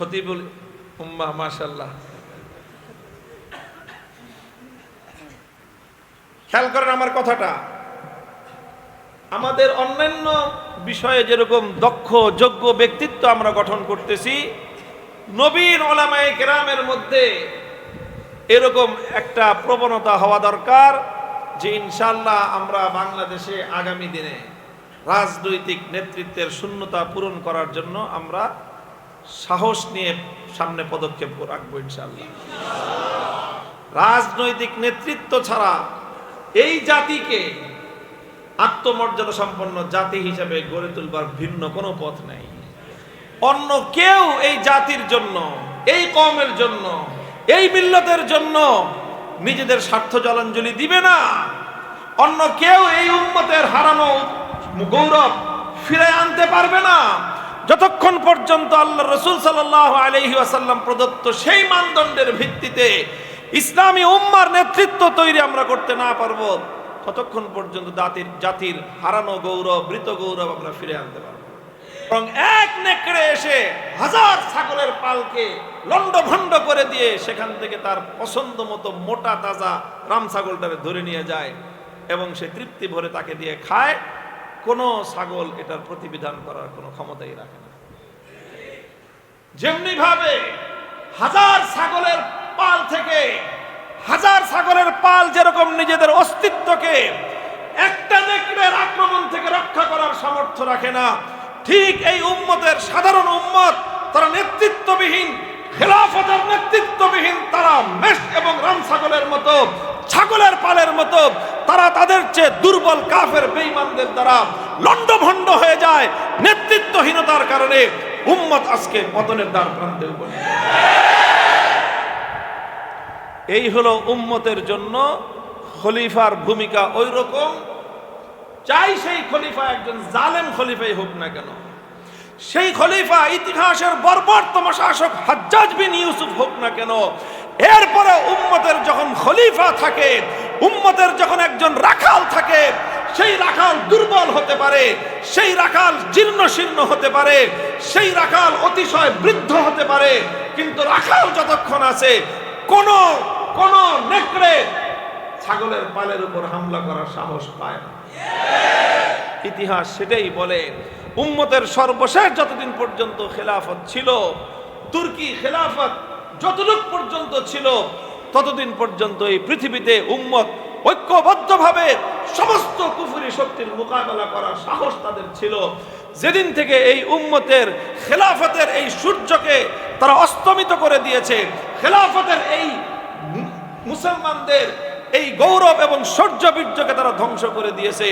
খতিবুল উম্মাহ, মাশাআল্লাহ। খেয়াল করেন আমার কথাটা। আমাদের অন্যান্য বিষয়ে যেরকম দক্ষ যোগ্য ব্যক্তিত্ব আমরা গঠন করতেছি, নবীর উলামায়ে কেরামের মধ্যে এরকম একটা প্রবণতা হওয়া দরকার যে ইনশাআল্লাহ আমরা বাংলাদেশে আগামী দিনে রাজনৈতিক নেতৃত্বের শূন্যতা পূরণ করার জন্য আমরা সাহস নিয়ে সামনে পদক্ষেপ রাখবো ইনশাআল্লাহ। রাজনৈতিক নেতৃত্ব ছাড়া এই জাতিকে আত্মমর্যাদা সম্পন্ন জাতি হিসেবে গড়ে তুলবার ভিন্ন কোনো পথ নাই। অন্য কেউ এই জাতির জন্য, এই কওমের জন্য, এই মিল্লতের জন্য নিজেদের স্বার্থ জলাঞ্জলি দিবে না। অন্য কেউ এই উম্মতের হারানো গৌরব ফিরে আনতে পারবে না যতক্ষণ পর্যন্ত আল্লাহ রাসূল সাল্লাল্লাহু আলাইহি ওয়াসাল্লাম প্রদত্ত সেই মানদণ্ডের ভিত্তিতে ইসলামী উম্মার নেতৃত্ব তৈরি আমরা করতে না পারবো, ততক্ষণ পর্যন্ত জাতির হারানো গৌরব, মৃত গৌরব আমরা ফিরে আনতে পারবো। এবং এক নেকড়ে এসে হাজার ছাগলের পালকে লন্ডভন্ড করে দিয়ে সেখান থেকে তার পছন্দ মতো মোটা তাজা রাম ছাগলটাকে ধরে নিয়ে যায় এবং সে তৃপ্তি ভরে তাকে দিয়ে খায়, কোনো ছাগল এটার প্রতিবিধান করার কোনো ক্ষমতাই রাখে না। যেমনি ভাবে হাজার ছাগলের পাল থেকে হাজার ছাগলের পাল যেরকম নিজেদের অস্তিত্বকে একটা নেকড়ের আক্রমণ থেকে রক্ষা করার সামর্থ্য রাখে না, ঠিক এই উম্মতের সাধারণ উম্মত তারা নেতৃত্ববিহীন, খেলাফতের নেতৃত্ববিহীন তারা মেষ এবং রাম ছাগলের মতো, ছাগলের পালের মতো তারা তাদের চেয়ে দুর্বল কাফের বেঈমানদের দ্বারা লন্ডভন্ড হয়ে যায়। নেতৃত্বহীনতার কারণে উম্মত আজকে পতনের দ্বার প্রান্তে উপনীত। এই হলো উম্মতের জন্য খলিফার ভূমিকা। ওই রকম চাই সেই খলিফা একজন জালেম খলিফাই হোক না কেন, সেই খলিফা ইতিহাসের বর্বরতম শাসক হাজ্জাজ বিন ইউসুফ হোক না কেন, এরপরে উম্মতের যখন খলিফা থাকে, উম্মতের যখন একজন রাখাল থাকে, সেই রাখাল দুর্বল হতে পারে, সেই রাখাল জীর্ণ শীর্ণ হতে পারে, সেই রাখাল অতিশয় বৃদ্ধ হতে পারে, কিন্তু রাখাল যতক্ষণ আছে কোন নেকড়ে ছাগলের পালের উপর হামলা করার সাহস পায় না। ইতিহাস সেটাই বলে। উম্মতের সর্বশেষ যতদিন পর্যন্ত খেলাফত ছিল, তুর্কি খেলাফত যতদিন পর্যন্ত ছিল, ততদিন পর্যন্ত এই পৃথিবীতে উম্মত ঐক্যবদ্ধভাবে সমস্ত কুফরি শক্তির মোকাবেলা করার সাহস তাদের ছিল। যেদিন থেকে এই উম্মতের খেলাফতের এই সূর্যকে তারা অস্তমিত করে দিয়েছে, খেলাফতের এই মুসলমানদের এই গৌরব এবং শৌর্যবীর্যকে তারা ধ্বংস করে দিয়েছে,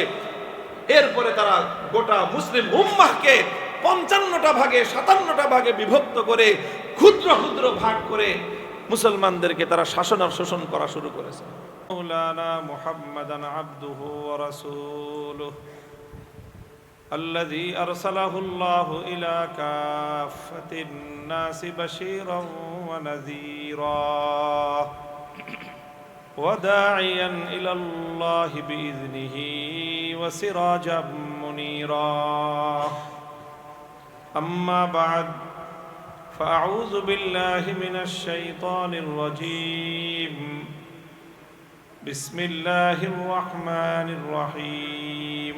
এরপরে তারা গোটা মুসলিম উম্মাহকে ৫৫টা ভাগে ৫৭টা ভাগে বিভক্ত করে ক্ষুদ্র ক্ষুদ্র ভাগ করে মুসলমানদেরকে তারা শাসন আর শোষণ করা শুরু করেছে। মাওলানা মুহাম্মাদান আবদুহু ওয়া রাসূলুহু আল্লাযী আরসালাহু আল্লাহু ইলা কাফাতিন নাসি বাশীরান ওয়া নাযীরা وداعيا إلى الله بإذنه وسراجا منيرا أما بعد فأعوذ بالله من الشيطان الرجيم بسم الله الرحمن الرحيم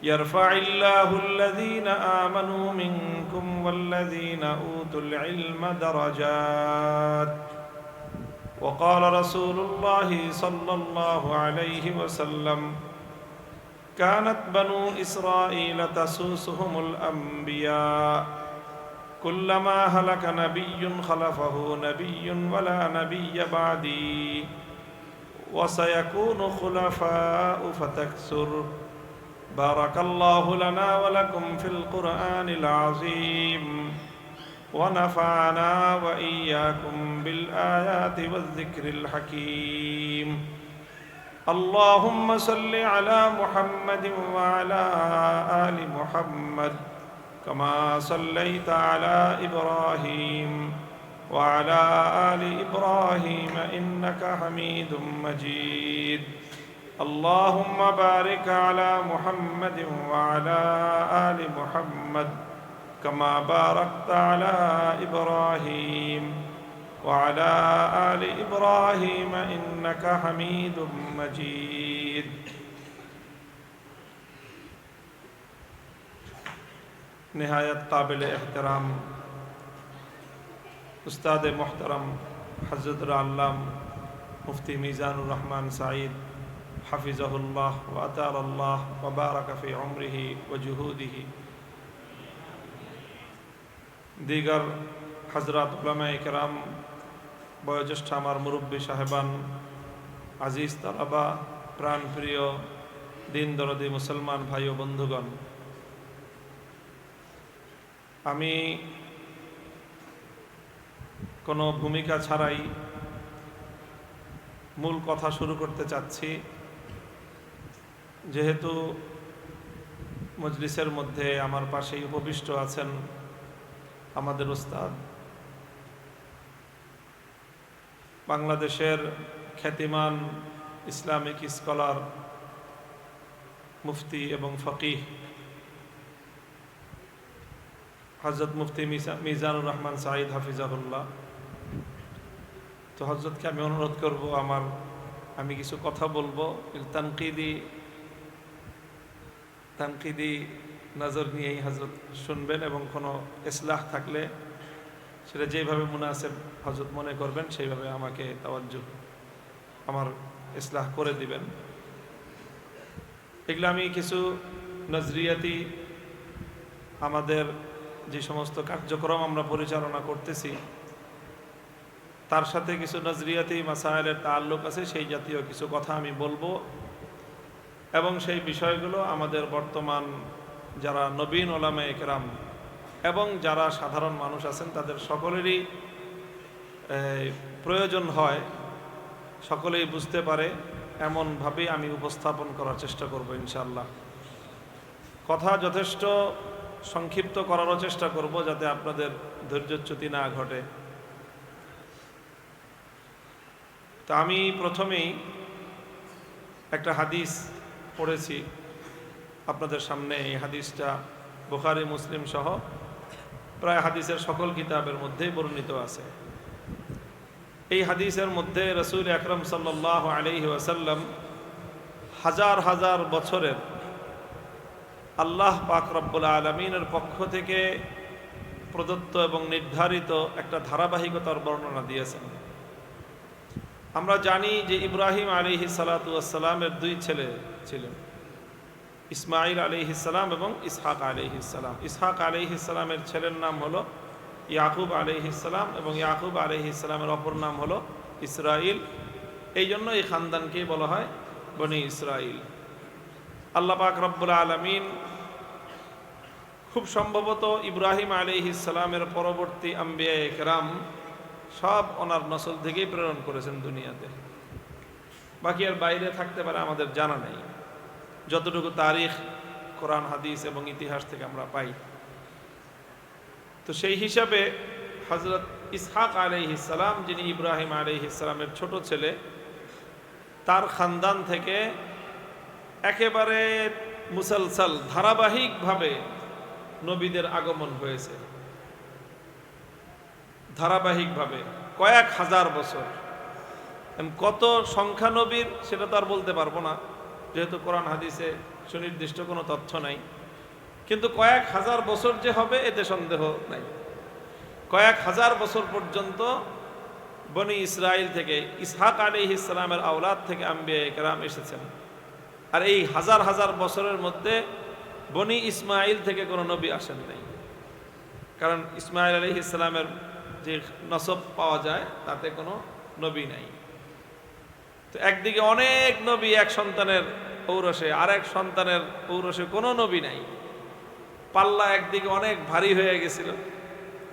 يرفع الله الذين آمنوا منكم والذين أوتوا العلم درجات وقال رسول الله صلى الله عليه وسلم كانت بنو إسرائيل تسوسهم الأنبياء كلما هلك نبي خلفه نبي ولا نبي بعدي وسيكون خلفاء فتكثر بارك الله لنا ولكم في القرآن العظيم ونفعنا وإياكم بالآيات والذكر الحكيم اللهم صل على محمد وعلى آل محمد كما صليت على إبراهيم وعلى آل إبراهيم إنك حميد مجيد اللهم بارك على محمد وعلى آل محمد كما باركت على إبراهيم وعلى آل إبراهيم إنك حميد مجيد نهایت قابل احترام استاد محترم حضرت علام مفتی میزان الرحمن سعید حفظه الله وأطال الله وبارك في عمره وجهوده دیگر حضرات علماء کرام বয়োজ্যেষ্ঠ আমার মুরব্বী সাহেবান আজিজ তালাবা প্রাণপ্রিয় দিন দরদি মুসলমান ভাই ও বন্ধুগণ আমি কোনো ভূমিকা ছাড়াই মূল কথা শুরু করতে চাচ্ছি যেহেতু মজলিসের মধ্যে আমার পাশেই উপবিষ্ট আছেন আমাদের উস্তাদ বাংলাদেশের খ্যাতিমান ইসলামিক স্কলার মুফতি এবং ফকিহ হযরত মুফতি মিজানুর রহমান সাঈদ হাফিজাহুল্লাহ। তো হযরতকে আমি অনুরোধ করব আমি কিছু কথা বলবো তানকিদি নজর নিয়েই হযরত শুনবেন এবং কোনো ইসলাহ থাকলে সেটা যেভাবে মুনাসেব হযরত মনে করবেন সেইভাবে আমাকে তাওয়াজ্জুহ আমার ইসলাহ করে দিবেন। এগুলো আমি কিছু নজরিয়াতি আমাদের যে সমস্ত কার্যক্রম আমরা পরিচালনা করতেছি তার সাথে কিছু নজরিয়াতি মাসায়েলের তাআল্লুক আছে, সেই জাতীয় কিছু কথা আমি বলবো এবং সেই বিষয়গুলো আমাদের বর্তমান যারা নবীন উলামায়ে কেরাম এবং যারা সাধারণ মানুষ আছেন তাদের সকলেরই প্রয়োজন হয়, সকলেই বুঝতে পারে এমনভাবে আমি উপস্থাপন করার চেষ্টা করব ইনশাআল্লাহ। কথা যথেষ্ট সংক্ষিপ্ত করারও চেষ্টা করব যাতে আপনাদের ধৈর্যচ্যুতি না ঘটে। তা আমি প্রথমেই একটা হাদিস পড়েছি আপনাদের সামনে। এই হাদিসটা বুখারী মুসলিম সহ প্রায় হাদিসের সকল কিতাবের মধ্যেই বর্ণিত আছে। এই হাদিসের মধ্যে রাসূল আকরাম সাল্লাল্লাহু আলাইহি ওয়াসাল্লাম হাজার হাজার বছরের আল্লাহ পাক রব্বুল আলামিনের পক্ষ থেকে প্রদত্ত এবং নির্ধারিত একটা ধারাবাহিকতার বর্ণনা দিয়েছেন। আমরা জানি যে ইব্রাহিম আলাইহিস সালাতু ওয়াস সালামের দুই ছেলে ছিলেন, ইসমাঈল আলাইহিস সালাম এবং ইসহাক আলাইহিস সালাম। ইসহাক আলাইহিস সালামের ছেলের নাম হলো ইয়াকুব আলাইহিস সালাম এবং ইয়াকুব আলাইহিস সালামের অপর নাম হলো ইসরাইল। এই জন্য এই খানদানকে বলা হয় বনি ইসরাইল। আল্লাহ পাক রব্বুল আলামিন খুব সম্ভবত ইব্রাহিম আলাইহিস সালামের পরবর্তী আম্বিয়ায়ে কেরাম সব ওনার নসল থেকেই প্রেরণ করেছেন দুনিয়াতে। বাকি আর বাইরে থাকতে পারে আমাদের জানা নেই, যতটুকু তারিখ কোরআন হাদিস এবং ইতিহাস থেকে আমরা পাই। তো সেই হিসাবে হযরত ইসহাক আলাইহিস সালাম, যিনি ইব্রাহিম আলাইহিস সালামের ছোট ছেলে, তার খানদান থেকে একেবারে মুসলসল ধারাবাহিকভাবে নবীদের আগমন হয়েছে। ধারাবাহিকভাবে কয়েক হাজার বছর। কত সংখ্যা নবীর সেটা তো আর বলতে পারবো না, যেহেতু কোরআন হাদিসে সুনির্দিষ্ট কোনো তথ্য নাই, কিন্তু কয়েক হাজার বছর যে হবে এতে সন্দেহ নাই। কয়েক হাজার বছর পর্যন্ত বনি ইসরাইল থেকে ইসহাক আলাইহিস সালামের আওলাদ থেকে আম্বিয়ায়ে কেরাম এসেছেন। আর এই হাজার হাজার বছরের মধ্যে বনি ইসমাইল থেকে কোনো নবী আসেন নাই, কারণ ইসমাইল আলাইহিস সালামের যে নসব পাওয়া যায় তাতে কোনো নবী নাই। তো একদিকে অনেক নবী এক সন্তানের ঔরসে, আরেক সন্তানের ঔরসে কোনো নবী নাই। পাল্লা একদিকে অনেক ভারী হয়ে গেছিল,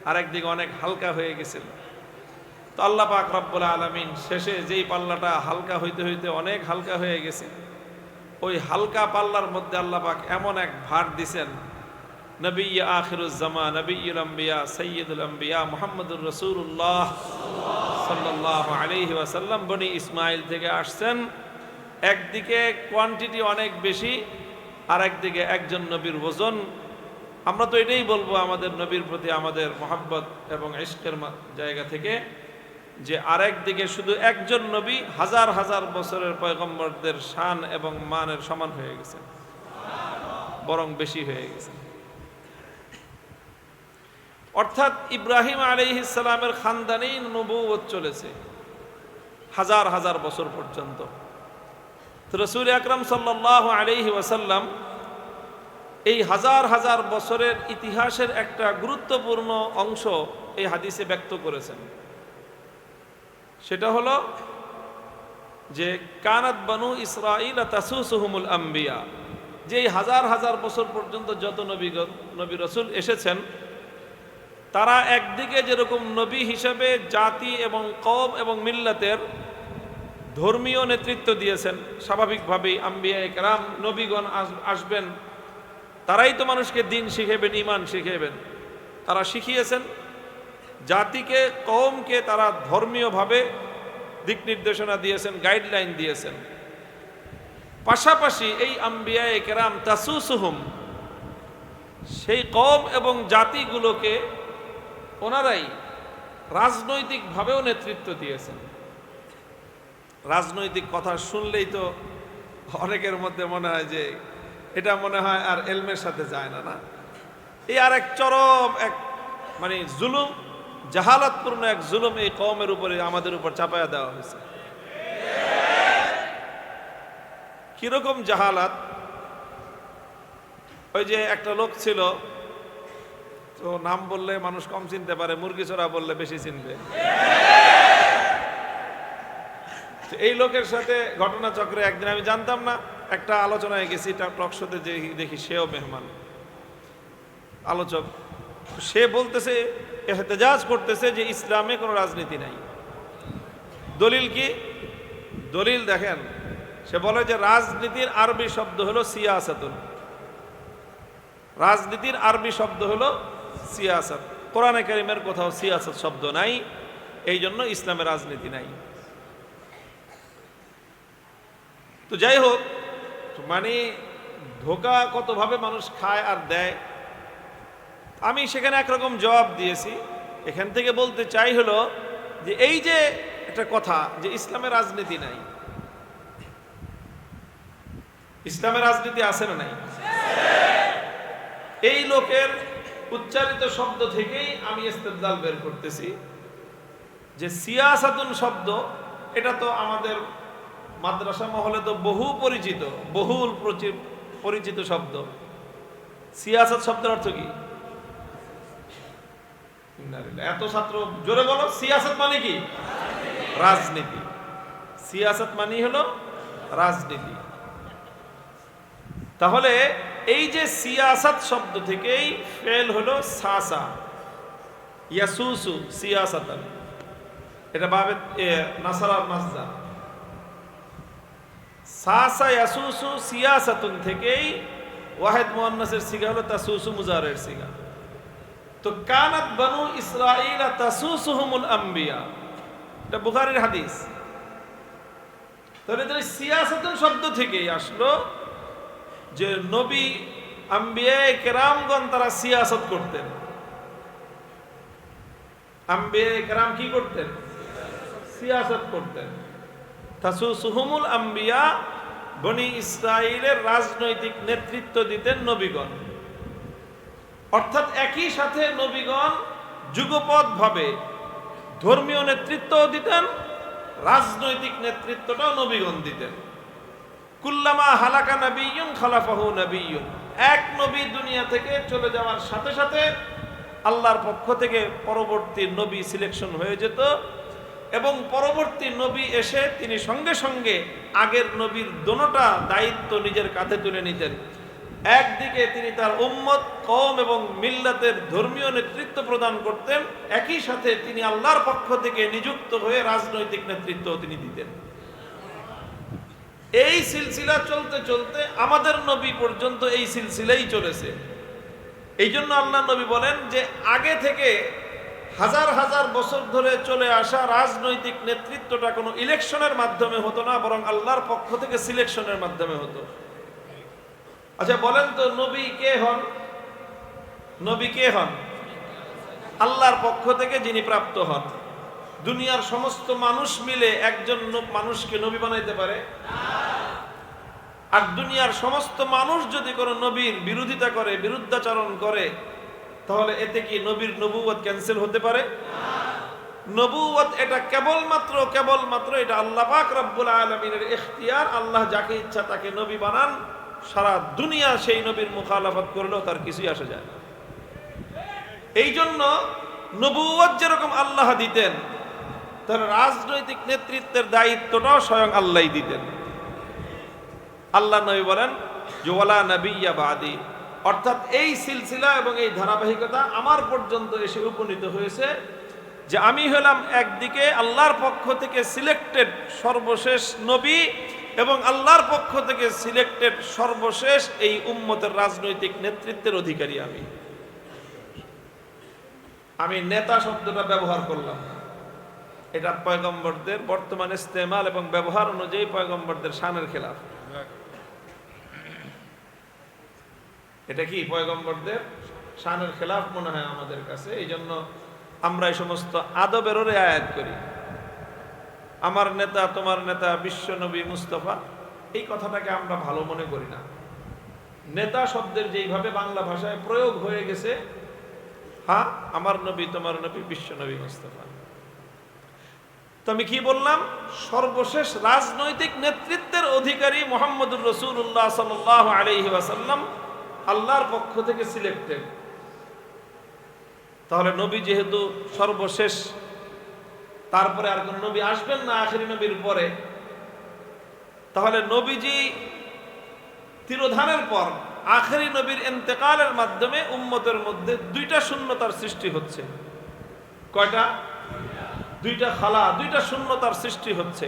আরেকদিকে অনেক হালকা হয়ে গেছিল। তো আল্লাহ পাক রব্বুল আলামিন শেষে যেই পাল্লাটা হালকা হইতে হইতে অনেক হালকা হয়ে গেছে, ওই হালকা পাল্লার মধ্যে আল্লাহ পাক এমন এক ভার দিছেন, নবী আখিরুজ জামান, নবীউল আম্বিয়া, সাইয়্যিদুল আম্বিয়া মুহাম্মদুর রাসূলুল্লাহ সাল্লাল্লাহু আলাইহি ওয়াসাল্লাম বনি ইসমাইল থেকে আসছেন। একদিকে কোয়ান্টিটি অনেক বেশি, আর একদিকে একজন নবীর ওজন আমরা তো এটাই বলবো আমাদের নবীর প্রতি আমাদের মহাব্বত এবং ইশকের জায়গা থেকে, যে আরেক দিকে শুধু একজন নবী হাজার হাজার বছরের পয়গম্বরদের শান এবং মানের সমান হয়ে গেছে, বরং বেশি হয়ে গেছে। অর্থাৎ ইব্রাহিম আলাইহিস সালামের খানদানেই নবুয়ত চলেছে হাজার হাজার বছর পর্যন্ত। তো রাসূল আকরাম সাল্লাল্লাহু আলাইহি ওয়াসাল্লাম এই হাজার হাজার বছরের ইতিহাসের একটা গুরুত্বপূর্ণ অংশ এই হাদিসে ব্যক্ত করেছেন। সেটা হলো যে কানাত বানু ইসরাঈল তাসুসুহুমুল আম্বিয়া, যে এই হাজার হাজার বছর পর্যন্ত যত নবী রাসূল এসেছেন, তারা একদিকে যেরকম নবী হিসেবে জাতি এবং কওম এবং মিল্লাতের ধর্মীয় নেতৃত্ব দিয়েছেন, স্বাভাবিকভাবেই আম্বিয়া কেরাম নবীগণ আসবেন, তারাই তো মানুষকে দিন শিখাবেন, ঈমান শিখাবেন, তারা শিখিয়েছেন। জাতিকে কওমকে তারা ধর্মীয়ভাবে দিক নির্দেশনা দিয়েছেন, গাইডলাইন দিয়েছেন। পাশাপাশি এই আম্বিয়া কেরাম তাসুসুহুম, সেই কওম এবং জাতিগুলোকে ওনারাই রাজনৈতিকভাবেও নেতৃত্ব দিয়েছেন। রাজনৈতিক কথা শুনলেই তো অনেকের মধ্যে মনে হয় যে এটা মনে হয় আর এলমের সাথে যায় না। না, এই আর এক চরম এক মানে জুলুম, জাহালাতপূর্ণ এক জুলুম এই কওমের উপরে আমাদের উপর চাপায়া দেওয়া হয়েছে। কিরকম জাহালাত? ওই যে একটা লোক ছিল, তো নাম বললে মানুষ কম চিনতে পারে, মুরগি চোরা বললে বেশি চিনবে। এই লোকের সাথে ঘটনাচক্রে একদিন আমি জানতাম না, একটা আলোচনায় গেছি, টক শোতে যে দেখি সেও মেহমান আলোচক। সে বলতেছে, এহতেজাজ করতেছে যে ইসলামে কোনো রাজনীতি নাই। দলিল কি? দলিল দেখেন, সে বলে যে রাজনীতির আরবি শব্দ হলো সিয়াসাতুন। রাজনীতির আরবি শব্দ হলো সিয়াসাত। কোরআনে কারিমের কোথাও সিয়াসাত শব্দ নাই, এই জন্য ইসলামে রাজনীতি নাই। তো যাই হোক, মানে ধোঁকা কতভাবে মানুষ খায় আর দেয়। আমি সেখানে একরকম জবাব দিয়েছি। এখান থেকে বলতে চাই হলো যে এই যে একটা কথা যে ইসলামের রাজনীতি নাই, ইসলামের রাজনীতি আছে না নাই? এই লোকের উচ্চারিত শব্দ থেকেই আমি ইস্তেদলাল বের করতেছি যে সিয়াসাতুন শব্দ, এটা তো আমাদের মাদ্রাসা মহলে তো বহু পরিচিত, বহুল পরিচিত শব্দ। সিয়াসাত শব্দের অর্থ কি? এত ছাত্র জোরে বলো, সিয়াসাত মানে কি? রাজনীতি। সিয়াসাত মানে হলো রাজনীতি। তাহলে এই যে সিয়াসাত শব্দ থেকেই ফেল হলো সাসা, ইয়াসুসু সিয়াসাতান, এটা বাবে নাসারার মাসদার। সাসা ইয়াসুসু সিয়াসাতুন থেকেই ওয়াহিদ মুআন্নাসের সিগা হলো তাসুসু মুজারের সিগা। তো কানাত বানু ইসরাঈল তাসুসুহুমুল আম্বিয়া, এটা বুখারীর হাদিস। তাহলে সিয়াসাতুন শব্দ থেকেই আসলো যে নবী আম্বিয়া কেরামগণ তারা সিয়াসত করতেন। আম্বিয়া কেরাম কি করতেন? সিয়াসত করতেন। তাসুসুহুমুল আম্বিয়া, বনি ইসরাইলের রাজনৈতিক নেতৃত্ব দিতেন নবীগণ। অর্থাৎ একই সাথে নবীগণ যুগপৎভাবে ধর্মীয় নেতৃত্বও দিতেন, রাজনৈতিক নেতৃত্বটাও নবীগণ দিতেন। কুল্লামা হালাকা নবিয়্যুন খালাফাহু নবিয়্যুন, এক নবী দুনিয়া থেকে চলে যাওয়ার সাথে সাথে আল্লাহর পক্ষ থেকে পরবর্তী নবী সিলেকশন হয়ে যেত, এবং পরবর্তী নবী এসে তিনি সঙ্গে সঙ্গে আগের নবীর দোনোটা দায়িত্ব নিজের কাঁধে তুলে নিতেন। একদিকে তিনি তার উম্মত, কওম এবং মিল্লাতের ধর্মীয় নেতৃত্ব প্রদান করতেন, একই সাথে তিনি আল্লাহর পক্ষ থেকে নিযুক্ত হয়ে রাজনৈতিক নেতৃত্ব তিনি দিতেন। এই সিলসিলা চলতে চলতে আমাদের নবী পর্যন্ত এই সিলসিলাই চলেছে। এই জন্য আল্লাহ নবী বলেন যে আগে থেকে হাজার হাজার বছর ধরে চলে আসা রাজনৈতিক নেতৃত্বটা কোনো ইলেকশনের মাধ্যমে হতো না, বরং আল্লাহর পক্ষ থেকে সিলেকশনের মাধ্যমে হতো। আচ্ছা বলেন তো, নবী কে হন? নবী কে হন? আল্লাহর পক্ষ থেকে যিনি প্রাপ্ত হন। দুনিয়ার সমস্ত মানুষ মিলে একজন মানুষকে নবী বানাইতে পারে? আর দুনিয়ার সমস্ত মানুষ যদি কোনো নবীর বিরোধিতা করে, বিরুদ্ধাচরণ করে, তাহলে এতে কি নবীর নবুয়ত ক্যান্সেল হতে পারে? নবুয়ত এটা কেবলমাত্র এটা আল্লাহ পাক রব্বুল আলামিনের ইখতিয়ার। আল্লাহ যাকে ইচ্ছা তাকে নবী বানান। সারা দুনিয়া সেই নবীর মুখালাফত করলেও তার কিছুই আসে যায় না। এই জন্য নবুয়ত যেরকম আল্লাহ দিতেন, তার রাজনৈতিক নেতৃত্বের দায়িত্বটাও স্বয়ং আল্লাহই দিতেন। আল্লাহ নবী বলেন যে ওয়ালা নাবিয়্যা বাদি, অর্থাৎ এই সিলসিলা এবং এই ধারাবাহিকতা আমার পর্যন্ত এসে উপনীত হয়েছে যে আমি হলাম একদিকে আল্লাহর পক্ষ থেকে সিলেক্টেড সর্বশেষ নবী এবং আল্লাহর পক্ষ থেকে সিলেক্টেড সর্বশেষ এই উম্মতের রাজনৈতিক নেতৃত্বের অধিকারী। আমি নেতা শব্দটা ব্যবহার করলাম না, এটা পয়গম্বরদের বর্তমান ইস্তেমাল এবং ব্যবহার অনুযায়ী পয়গম্বরদের শানের খেলাফ। এটা কি পয়গম্বরদের শানের খেলাফ মনে হয় আমাদের কাছে। এই জন্য আমরা এই সমস্ত আদবেরও রিয়ায়াত করি। আমার নেতা, তোমার নেতা, বিশ্ব নবী মুস্তাফা, এই কথাটাকে আমরা ভালো মনে করি না। নেতা শব্দের যেইভাবে বাংলা ভাষায় প্রয়োগ হয়ে গেছে, হ্যাঁ, আমার নবী, তোমার নবী, বিশ্ব নবী মুস্তাফা। তো আমি কি বললাম? সর্বশেষ রাজনৈতিক নেতৃত্বের অধিকারী মুহাম্মদুর রাসূলুল্লাহ সাল্লাল্লাহু আলাইহি ওয়াসাল্লাম আল্লাহর পক্ষ থেকে সিলেক্টেড। তাহলে নবী যেহেতু সর্বশেষ, তারপরে আর কোন নবী আসবেন না আখেরি নবীর পরে, তাহলে নবীজি তিরোধানের পর আখেরি নবীর ইন্তেকালের মাধ্যমে উম্মতের মধ্যে দুইটা শূন্যতার সৃষ্টি হচ্ছে। কয়টা? দুইটা খালা, দুইটা শূন্যতার সৃষ্টি হচ্ছে।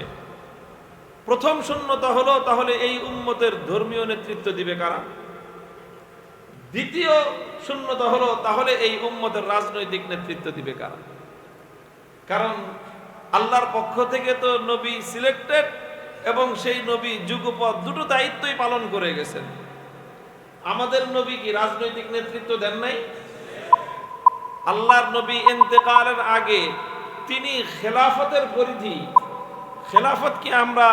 প্রথম শূন্যতা হলো, তাহলে এই উম্মতের ধর্মীয় নেতৃত্ব দিবে কারা? দ্বিতীয় শূন্যতা হলো, তাহলে এই উম্মতের রাজনৈতিক নেতৃত্ব দিবে কারা? কারণ আল্লাহর পক্ষ থেকে তো নবী সিলেক্টেড এবং সেই নবী যুগপৎ দুটো দায়িত্বই পালন করে গেছেন। আমাদের নবী কি রাজনৈতিক নেতৃত্ব দেন নাই? আল্লাহর নবী ইন্তেকালের আগে তিনি খেলাফতের পরিধি, খেলাফতকে আমরা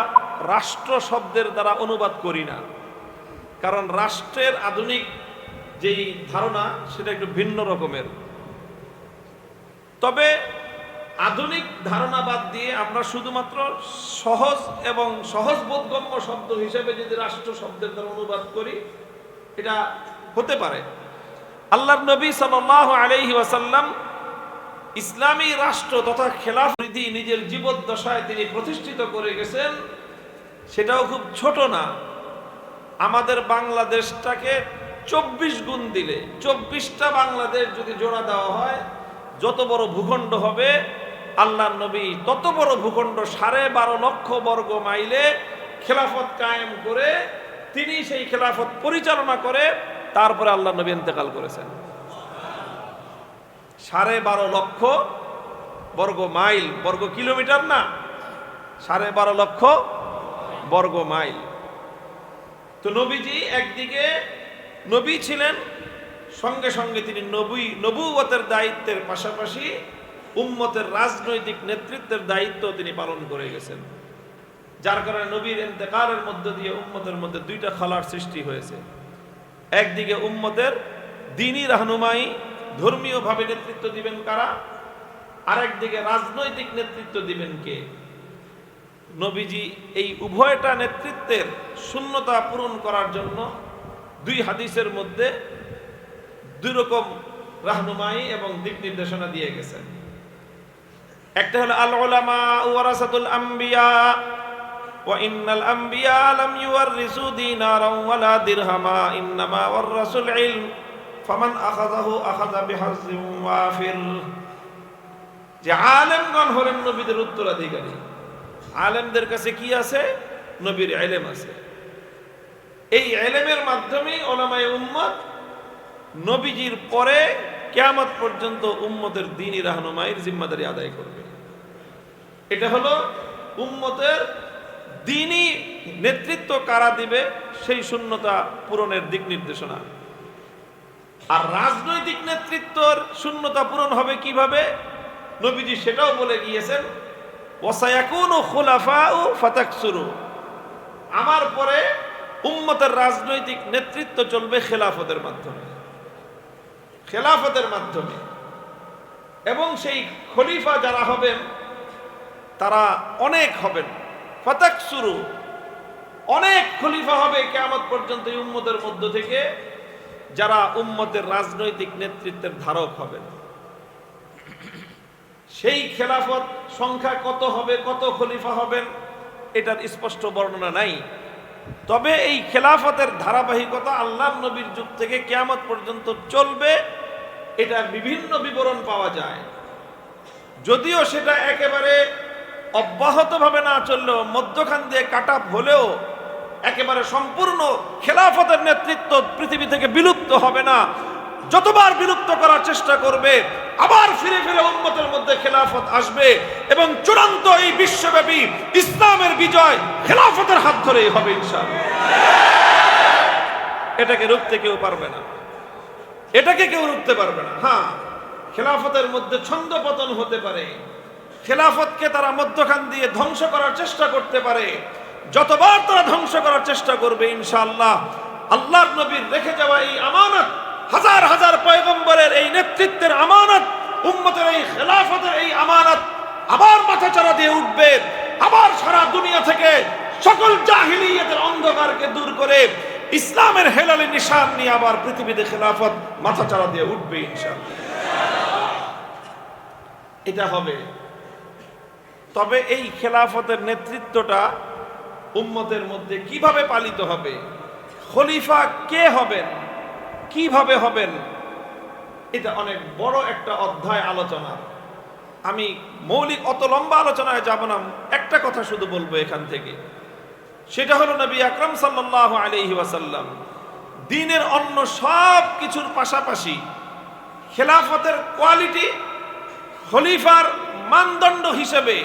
রাষ্ট্র শব্দের দ্বারা অনুবাদ করি না, কারণ রাষ্ট্রের আধুনিক যেই ধারণা সেটা একটু ভিন্ন রকমের। তবে আধুনিক ধারণা বাদ দিয়ে আমরা শুধুমাত্র সহজ এবং সহজবোধগম্য শব্দ হিসেবে যদি রাষ্ট্র শব্দের দ্বারা অনুবাদ করি, এটা হতে পারে। আল্লাহর নবী সাল্লাল্লাহু আলাইহি ওয়াসাল্লাম ইসলামী রাষ্ট্র তথা খেলাফত নিজের জীবদ্দশায় তিনি প্রতিষ্ঠিত করে গেছেন। সেটাও খুব ছোট না। আমাদের বাংলাদেশটাকে 24 গুণ দিলে, 24টা বাংলাদেশ যদি জোড়া দেওয়া হয়, যত বড় ভূখণ্ড হবে, আল্লাহর নবী তত বড় ভূখণ্ড 12.5 লক্ষ বর্গ মাইলে খেলাফত কায়েম করে তিনি সেই খেলাফত পরিচালনা করে তারপরে আল্লাহর নবী ইন্তেকাল করেছেন। 12.5 লক্ষ বর্গ মাইল, বর্গ কিলোমিটার না, 12.5 লক্ষ বর্গ মাইল। তো নবীজি একদিকে নবী ছিলেন, সঙ্গে সঙ্গে তিনি নবুয়তের দায়িত্বের পাশাপাশি উম্মতের রাজনৈতিক নেতৃত্বের দায়িত্ব তিনি পালন করে গেছেন। যার কারণে নবীর ইন্তেকালের মধ্য দিয়ে উম্মতের মধ্যে দুইটা খালার সৃষ্টি হয়েছে। একদিকে উম্মতের দ্বীনি রাহনুমাই, ধর্মীয়ভাবে নেতৃত্ব দিবেন কারা, আরেকদিকে রাজনৈতিক নেতৃত্ব দিবেন কে? নবীজি এই উভয়টা নেতৃত্বের শূন্যতা পূরণ করার জন্য দুই হাদিসের মধ্যে দুই রকম রাহনুমাই এবং দিক নির্দেশনা দিয়ে গেছেন। একটা হলো আল উলামা ওয়ারাসাতুল আম্বিয়া ওয়া ইন্নাল আম্বিয়া লাম ইউওয়ারিসু দিনারাও ওয়ালা দিরহামা ইন্নামা ওয়ারাসুল ইলম ফামান আখাযাহু আখাযা বিহাজ্জিন ওয়াফির। যে আলেমগণ হলেন নবীদের উত্তরাধিকারী। আলেমদের কাছে কি আছে? নবীর ইলম আছে। এই ইলমের মাধ্যমে উলামায়ে উম্মত নবীজির পরে কিয়ামত পর্যন্ত উম্মতের দ্বীনি রাহনুমাইয়ের জিম্মাদারি আদায় করবে। এটা হলো উম্মতের দ্বীনি নেতৃত্ব কারা দিবে সেই শূন্যতা পূরণের দিক নির্দেশনা। আর রাজনৈতিক নেতৃত্বর শূন্যতা পূরণ হবে কিভাবে? নবীজি সেটাও বলে গিয়েছেন, ওয়াসায়াকুনু খুলাফাউ ফাতাকসুরু, আমার পরে উম্মতের রাজনৈতিক নেতৃত্ব চলবে খেলাফতের মাধ্যমে, খেলাফতের মাধ্যমে। এবং সেই খলিফা যারা হবেন তারা অনেক হবেন, ফাতাকসুরু, অনেক খলিফা হবে কিয়ামত পর্যন্ত এই উম্মতের মধ্য থেকে, যারা উম্মতের রাজনৈতিক নেতৃত্বের ধারক হবেন। সেই খেলাফত সংখ্যা কত হবে, কত খলিফা হবেন, এটার স্পষ্ট বর্ণনা নাই। তবে এই খেলাফতের ধারাবাহিকতা আল্লাহর নবীর যুগ থেকে কিয়ামত পর্যন্ত চলবে, এটার বিভিন্ন বিবরণ পাওয়া যায়। যদিও সেটা একেবারে অব্যাহতভাবে না চললেও, মধ্যখান দিয়ে কাট অফ হলেও একেবারে সম্পূর্ণ খেলাফতের নেতৃত্ব পৃথিবী থেকে বিলুপ্ত হবে না। যতবার বিলুপ্ত করার চেষ্টা করবে, আবার ফিরে ফিরে উম্মতের মধ্যে খেলাফত আসবে এবং চূড়ান্ত এই বিশ্বব্যাপী ইসলামের বিজয় খেলাফতের হাত ধরেই হবে ইনশাআল্লাহ। এটাকে রুখতে কেউ পারবে না, এটাকে কেউ রুখতে পারবে না। হ্যাঁ, খেলাফতের মধ্যে ছন্দপতন হতে পারে, খেলাফতকে তারা মধ্যখান দিয়ে ধ্বংস করার চেষ্টা করতে পারে। যতবার তারা ধ্বংস করার চেষ্টা করবে, ইনশাআল্লাহ আল্লাহর নবীর রেখে যাওয়া এই আমানত, হাজার হাজার পয়গম্বরের এই নেতৃত্বের আমানত, উম্মতের এই খেলাফতের এই আমানত আবার মাথাচাড়া দিয়ে উঠবে। আবার সারা দুনিয়া থেকে সকল জাহিলিয়াতের অন্ধকারকে দূর করে ইসলামের হেলালি নিশান নিয়ে আবার পৃথিবীতে খেলাফত মাথাচাড়া দিয়ে উঠবে ইনশাআল্লাহ। এটা হবে। তবে এই খেলাফতের নেতৃত্বটা উম্মতের মধ্যে কিভাবে পালিত হবে, খলিফা কে হবেন, কিভাবে হবেন, এটা অনেক বড় একটা অধ্যায় আলোচনা। আমি মৌলিক অত লম্বা আলোচনায় যাব না, একটা কথা শুধু বলবো এখান থেকে। সেটা হলো নবী আকরাম সাল্লাল্লাহু আলাইহি ওয়াসাল্লাম দ্বীনের অন্য সব কিছুর পাশাপাশি খেলাফতের কোয়ালিটি, খলিফার মানদণ্ড হিসেবে,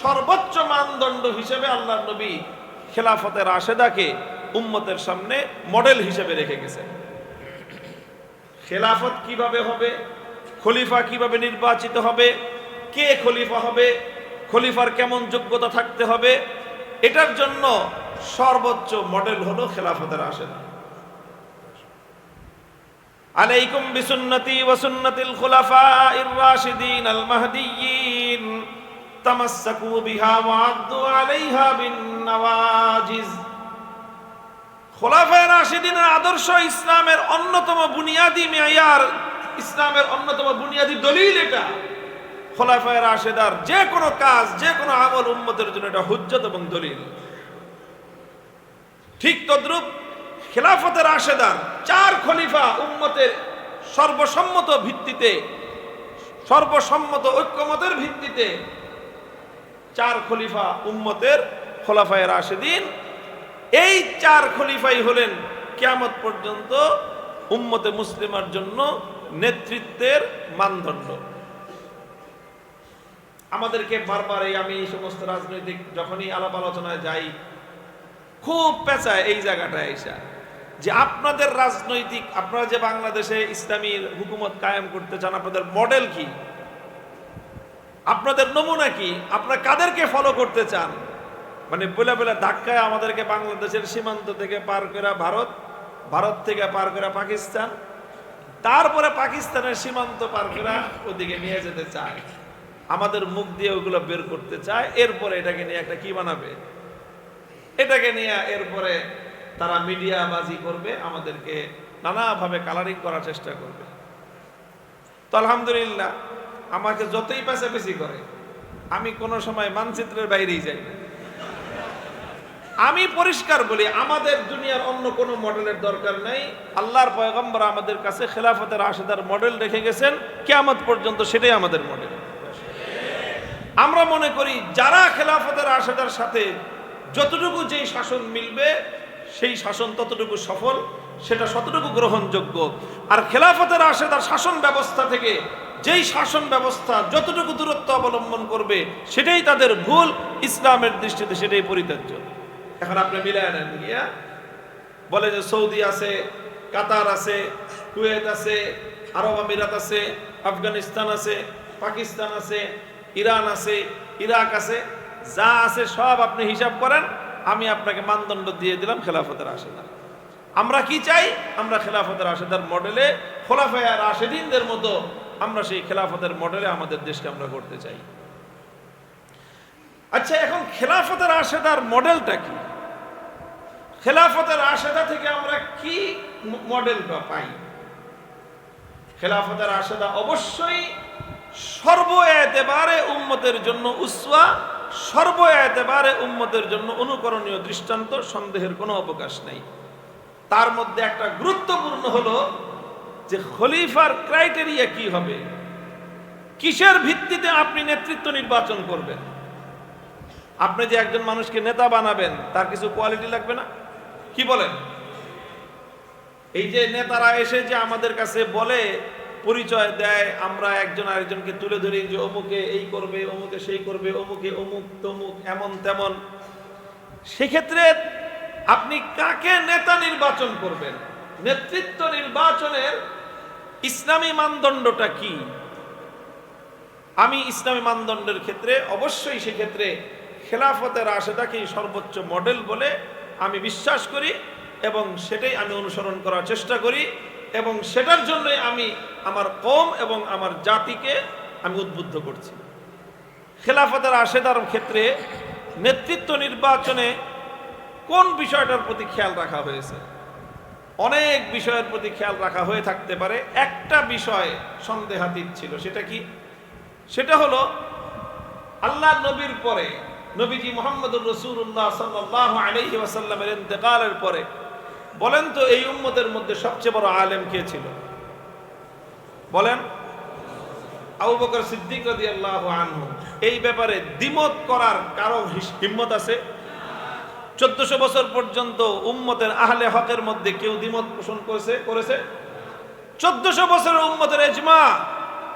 সর্বোচ্চ মানদণ্ড হিসেবে আল্লাহর নবী খেলাফতের রাশেদাকে উম্মতের সামনে মডেল হিসেবে রেখে গেছেন। খেলাফত কিভাবে হবে, খলিফা কিভাবে নির্বাচিত হবে, কে খলিফা হবে, খলিফার কেমন যোগ্যতা থাকতে হবে, এটার জন্য সর্বোচ্চ মডেল হলো খেলাফতের রাশেদা। আলাইকুম বিসুন্নতি ওয়া সুন্নাতিল খুলাফাইর রাশিদিন আল মাহদিয়্যিন তামাসসাকু বিহা ওয়া আদ্দু আলাইহা বিন নওয়াজিজ। খোলাফায়ে রাশিদিনের আদর্শ ইসলামের অন্যতম বুনিয়াদি মেয়ার, ইসলামের অন্যতম বুনিয়াদি দলিল। এটা খোলাফায়ে রাশিদার যে কোনো কাজ, যে কোনো আমল উম্মতের জন্য এটা হুজ্জত এবং দলিল। ঠিক তদ্রূপ খেলাফতে রাশেদার চার খলিফা উম্মতের সর্বসম্মত ভিত্তিতে, সর্বসম্মত ঐক্যমতের ভিত্তিতে চার খলিফা উম্মতের খোলাফায়ে রাশিদিন। এই চার খলিফাই হলেন কিয়ামত পর্যন্ত উম্মতে মুসলিমার জন্য নেতৃত্বের মানদণ্ড। আমাদেরকে বারবার আমি এই সমস্ত রাজনৈতিক যখনই আলাপ আলোচনায় যাই, খুব পেঁচায় এই জায়গাটায় এসা যে আপনাদের রাজনৈতিক, আপনারা যে বাংলাদেশে ইসলামী হুকুমত কায়েম করতে চান, আপনাদের মডেল কি, আপনাদের নমুনা কি, আপনারা কাদেরকে ফলো করতে চান। মানে বলে বলে ধাক্কায় আমাদেরকে বাংলাদেশের সীমান্ত থেকে পার করে ভারত, ভারত থেকে পার করে পাকিস্তান, তারপরে পাকিস্তানের সীমান্ত পার করে ওদিকে নিয়ে যেতে চায়, আমাদের মুখ দিয়ে ওগুলো বের করতে চায়। এরপরে এটাকে নিয়ে একটা কি বানাবে, এটাকে নিয়ে এরপরে তারা মিডিয়াবাজি করবে, আমাদেরকে নানাভাবে কালারিং করার চেষ্টা করবে। তো আলহামদুলিল্লাহ আমাকে যতই পেছাপেছি করে, আমি কোনো সময় মানচিত্রের বাইরেই যাই না। আমি পরিষ্কার বলি, আমাদের দুনিয়ার অন্য কোনো মডেলের দরকার নাই। আল্লাহর পয়গম্বর আমাদের কাছে খেলাফতের রাশেদার মডেল রেখে গেছেন, কিয়ামত পর্যন্ত সেটাই আমাদের মডেল। আমরা মনে করি যারা খেলাফতের রাশেদার সাথে যতটুকু যেই শাসন মিলবে, সেই শাসন ততটুকু সফল, সেটা ততটুকু গ্রহণযোগ্য। আর খেলাফতের রাশেদার শাসন ব্যবস্থা থেকে যেই শাসন ব্যবস্থা যতটুকু দূরত্ব অবলম্বন করবে, সেটাই তাদের ভুল, ইসলামের দৃষ্টিতে সেটাই পরিত্যাজ্য। এখন আপনি মিলায় নেন গিয়া, বলে যে সৌদি আছে, কাতার আছে, কুয়েত আছে, আরব আমিরাত আছে, আফগানিস্তান আছে, পাকিস্তান আছে, ইরান আছে, ইরাক আছে, যা আছে সব আপনি হিসাব করেন, আমি আপনাকে মানদণ্ড দিয়ে দিলাম খেলাফতের রাশেদা। আমরা কি চাই? আমরা খেলাফতের রাশেদার মডেলে, খোলাফায়ে রাশেদিনদের মতো আমরা সেই খেলাফতের মডেলে আমাদের দেশকে আমরা করতে চাই। আচ্ছা, এখন খেলাফতের রাশেদার মডেলটা কি? খেলাফতের রাশেদা থেকে আমরা কি মডেলটা পাই? খেলাফতের রাশেদা অবশ্যই সর্ব এতেবারে উম্মতের জন্য উসওয়া, সর্ব এতেবারে উম্মতের জন্য অনুকরণীয় দৃষ্টান্ত, সন্দেহের কোনো অবকাশ নেই। তার মধ্যে একটা গুরুত্বপূর্ণ হলো যে খলিফার ক্রাইটেরিয়া কি হবে, কিসের ভিত্তিতে আপনি নেতৃত্ব নির্বাচন করবেন। আপনি যে একজন মানুষকে নেতা বানাবেন, তার কিছু কোয়ালিটি লাগবে না? কি বলেন? এই যে নেতারা এসে যে আমাদের কাছে বলে, পরিচয় দেয়, আমরা একজন আরেকজনকে তুলে ধরি যে অমুকে এই করবে, অমুকে সেই করবে, অমুকে অমুক তমুক এমন তেমন, সেক্ষেত্রে আপনি কাকে নেতা নির্বাচন করবেন? নেতৃত্ব নির্বাচনের ইসলামী মানদণ্ডটা কি? আমি ইসলামী মানদণ্ডের ক্ষেত্রে অবশ্যই সেক্ষেত্রে খেলাফতের রাশেদাকেই সর্বোচ্চ মডেল বলে আমি বিশ্বাস করি এবং সেটাই আমি অনুসরণ করার চেষ্টা করি এবং সেটার জন্যই আমি আমার কওম এবং আমার জাতিকে আমি উদ্বুদ্ধ করছি। খেলাফতের রাশেদার ক্ষেত্রে নেতৃত্ব নির্বাচনে কোন বিষয়টার প্রতি খেয়াল রাখা হয়েছে? অনেক বিষয়ের প্রতি খেয়াল রাখা হয়ে থাকতে পারে, একটা বিষয় সন্দেহাতীত ছিল। সেটা কি? সেটা হলো আল্লাহ নবীর পরে, নবীজি মুহাম্মদুর রাসূলুল্লাহ সাল্লাল্লাহু আলাইহি ওয়াসাল্লামের ইন্তেকালের পরে বলেন তো এই উম্মতের মধ্যে সবচেয়ে বড় আলেম কে ছিল? বলেন। আবু বকর সিদ্দিক রাদিয়াল্লাহু আনহু। এই ব্যাপারে দ্বিমত করার কারো হিম্মত আছে? 1400 বছর পর্যন্ত উম্মতের আহলে হকের মধ্যে কেউ দ্বিমত পোষণ করেছে? 1400 বছরের উম্মতের ইজমা।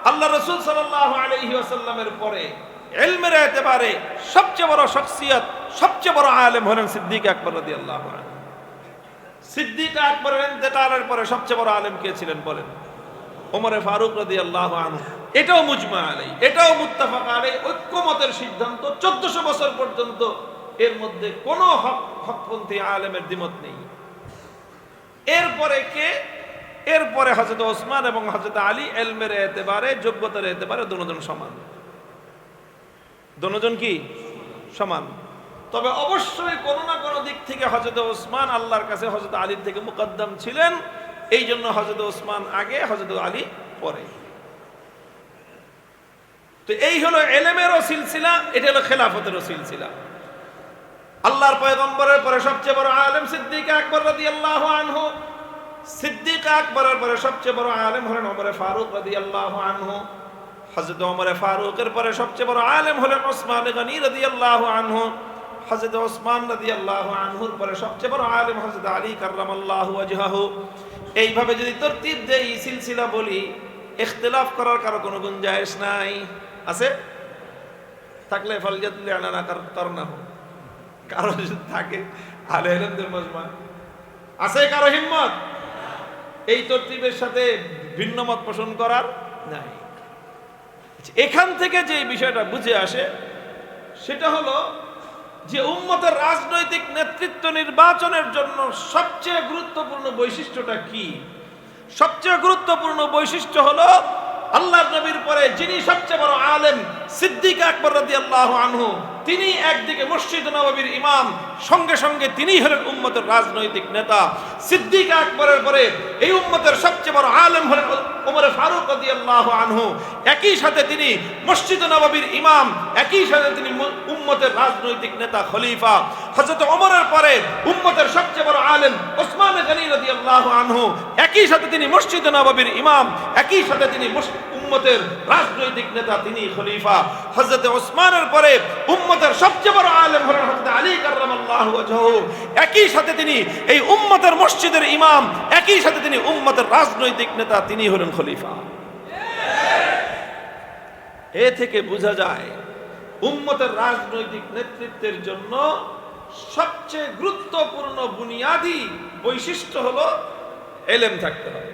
আল্লাহ রাসূল সাল্লাল্লাহু আলাইহি ওয়াসাল্লামের পরে ইলমের এতেবারে সবচেয়ে বড় শখসিয়ত, সবচেয়ে বড় আলেম হলেন সিদ্দিক আকবর রাদিয়াল্লাহু আনহু। সিদ্দিক আকবরের ইন্তেকালের পরে সবচেয়ে বড় আলেম কে ছিলেন বলেন? ওমর ফারুক রাদিয়াল্লাহু আনহু। এটাও মুজমা আলাইহি, এটাও মুত্তাফাক আলাইহি, ঐক্যমতের সিদ্ধান্ত। 1400 বছর পর্যন্ত এর মধ্যে কোনো হকপন্থী আলেমের দ্বিমত নেই। এরপরে কে? এরপরে হযরত ওসমান এবং হযরত আলী ইলমের এতেবারে, যোগ্যতার এতেবারে দুজন সমান। দুজন কি সমান? তবে অবশ্যই কোনো না কোনো দিক থেকে হযরত ওসমান আল্লাহর কাছে হযরত আলীর থেকে মুকদ্দম ছিলেন, এই জন্য হযরত ওসমান আগে, হযরত আলী পরে। তো এই হলো ইলমেরও সিলসিলা, এটা হলো খেলাফতেরও সিলসিলা। আল্লাহর পয়গম্বরের পরে সবচেয়ে বড় আলেম সিদ্দিক আকবর রাদিয়াল্লাহু আনহু। সিদ্দিক আকবরের পরে সবচেয়ে বড় আলেম হলেন ওমর ফারুক রাদিয়াল্লাহু আনহু। হযরত ওমর ফারুকের পরে সবচেয়ে বড় আলেম হলেন ওসমান গনি রাদিয়াল্লাহু আনহু। হযরত ওসমান রাদিয়াল্লাহু আনহুর পরে সবচেয়ে বড় আলেম হযরত আলী কাররামাল্লাহু ওয়াজহাহু। এইভাবে যদি তরতিব দেই, সিলসিলা বলি, ইখতিলাফ করার কারো কোনো গুঞ্জাইশ নাই। আছে? থাকলে ফালজাতুল আলানা করনাহু। কারো যদি থাকে আহলে ইলমদের মজমা আছে, কারো হিম্মত এই তরতিবের সাথে ভিন্ন মত পোষণ করার নাই। এখান থেকে যে বিষয়টা বুঝে আসে সেটা হলো যে উম্মতের রাজনৈতিক নেতৃত্ব নির্বাচনের জন্য সবচেয়ে গুরুত্বপূর্ণ বৈশিষ্ট্যটা কি? সবচেয়ে গুরুত্বপূর্ণ বৈশিষ্ট্য হলো আল্লাহর নবীর পরে যিনি সবচেয়ে বড় আলেম সিদ্দিক আকবর রাদিয়াল্লাহু আনহু, তিনি একদিকে মসজিদ নববীর ইমাম, সঙ্গে সঙ্গে তিনিই হলেন উম্মতের রাজনৈতিক নেতা। সিদ্দিক আকবরের পরে এই উম্মতের সবচেয়ে বড় আলেম হলেন ওমর ফারুক রাদিয়াল্লাহু আনহু। একই সাথে তিনি মসজিদ নববীর ইমাম, একই সাথে তিনি উম্মতের রাজনৈতিক নেতা, খলিফা। হযরত ওমরের পরে উম্মতের সবচেয়ে বড় আলেম ওসমান গনি রাদিয়াল্লাহু আনহু। একই সাথে তিনি মসজিদ নববীর ইমাম, একই সাথে তিনি উম্মতের রাজনৈতিক নেতা, তিনি খলিফা। হযরত ওসমানের পরে উম্মতের সবচেয়ে বড় আলেম হলেন হযরত আলী কাররামাল্লাহু ওয়াজহাহু। একই সাথে তিনি এই উম্মতের মসজিদের ইমাম, একই সাথে তিনি উম্মতের রাজনৈতিক নেতা, তিনি হলেন খলিফা। এ থেকে বোঝা যায় উম্মতের রাজনৈতিক নেতৃত্বের জন্য সবচেয়ে গুরুত্বপূর্ণ বুনিয়াদি বৈশিষ্ট্য হলো ইলম থাকতে হবে।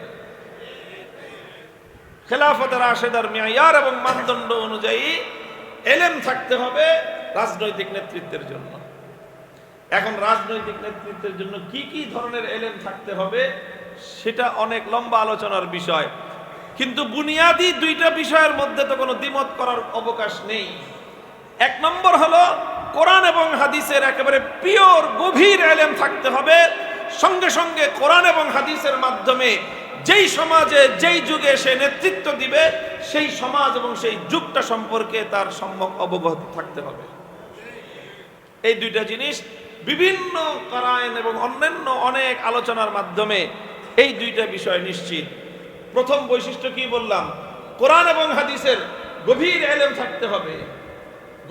খেলাফতের রাশেদার মেয়ার এবং মানদণ্ড অনুযায়ী এলেম থাকতে হবে রাজনৈতিক নেতৃত্বের জন্য। এখন রাজনৈতিক নেতৃত্বের জন্য কি কি ধরনের এলেম থাকতে হবে সেটা অনেক লম্বা আলোচনার বিষয়, কিন্তু বুনিয়াদি দুইটা বিষয়ের মধ্যে তো কোনো দ্বিমত করার অবকাশ নেই। এক নম্বর হলো কোরআন এবং হাদিসের একেবারে পিওর গভীর এলেম থাকতে হবে। সঙ্গে সঙ্গে কোরআন এবং হাদিসের মাধ্যমে যেই সমাজে যেই যুগে সে নেতৃত্ব দিবে সেই সমাজ এবং সেই যুগটা সম্পর্কে তার সম্যক অবগত থাকতে হবে। এই দুইটা জিনিস বিভিন্ন কারায়ন এবং অন্যান্য অনেক আলোচনার মাধ্যমে এই দুইটা বিষয় নিশ্চিত। প্রথম বৈশিষ্ট্য কি বললাম? কোরআন এবং হাদিসের গভীর এলেম থাকতে হবে।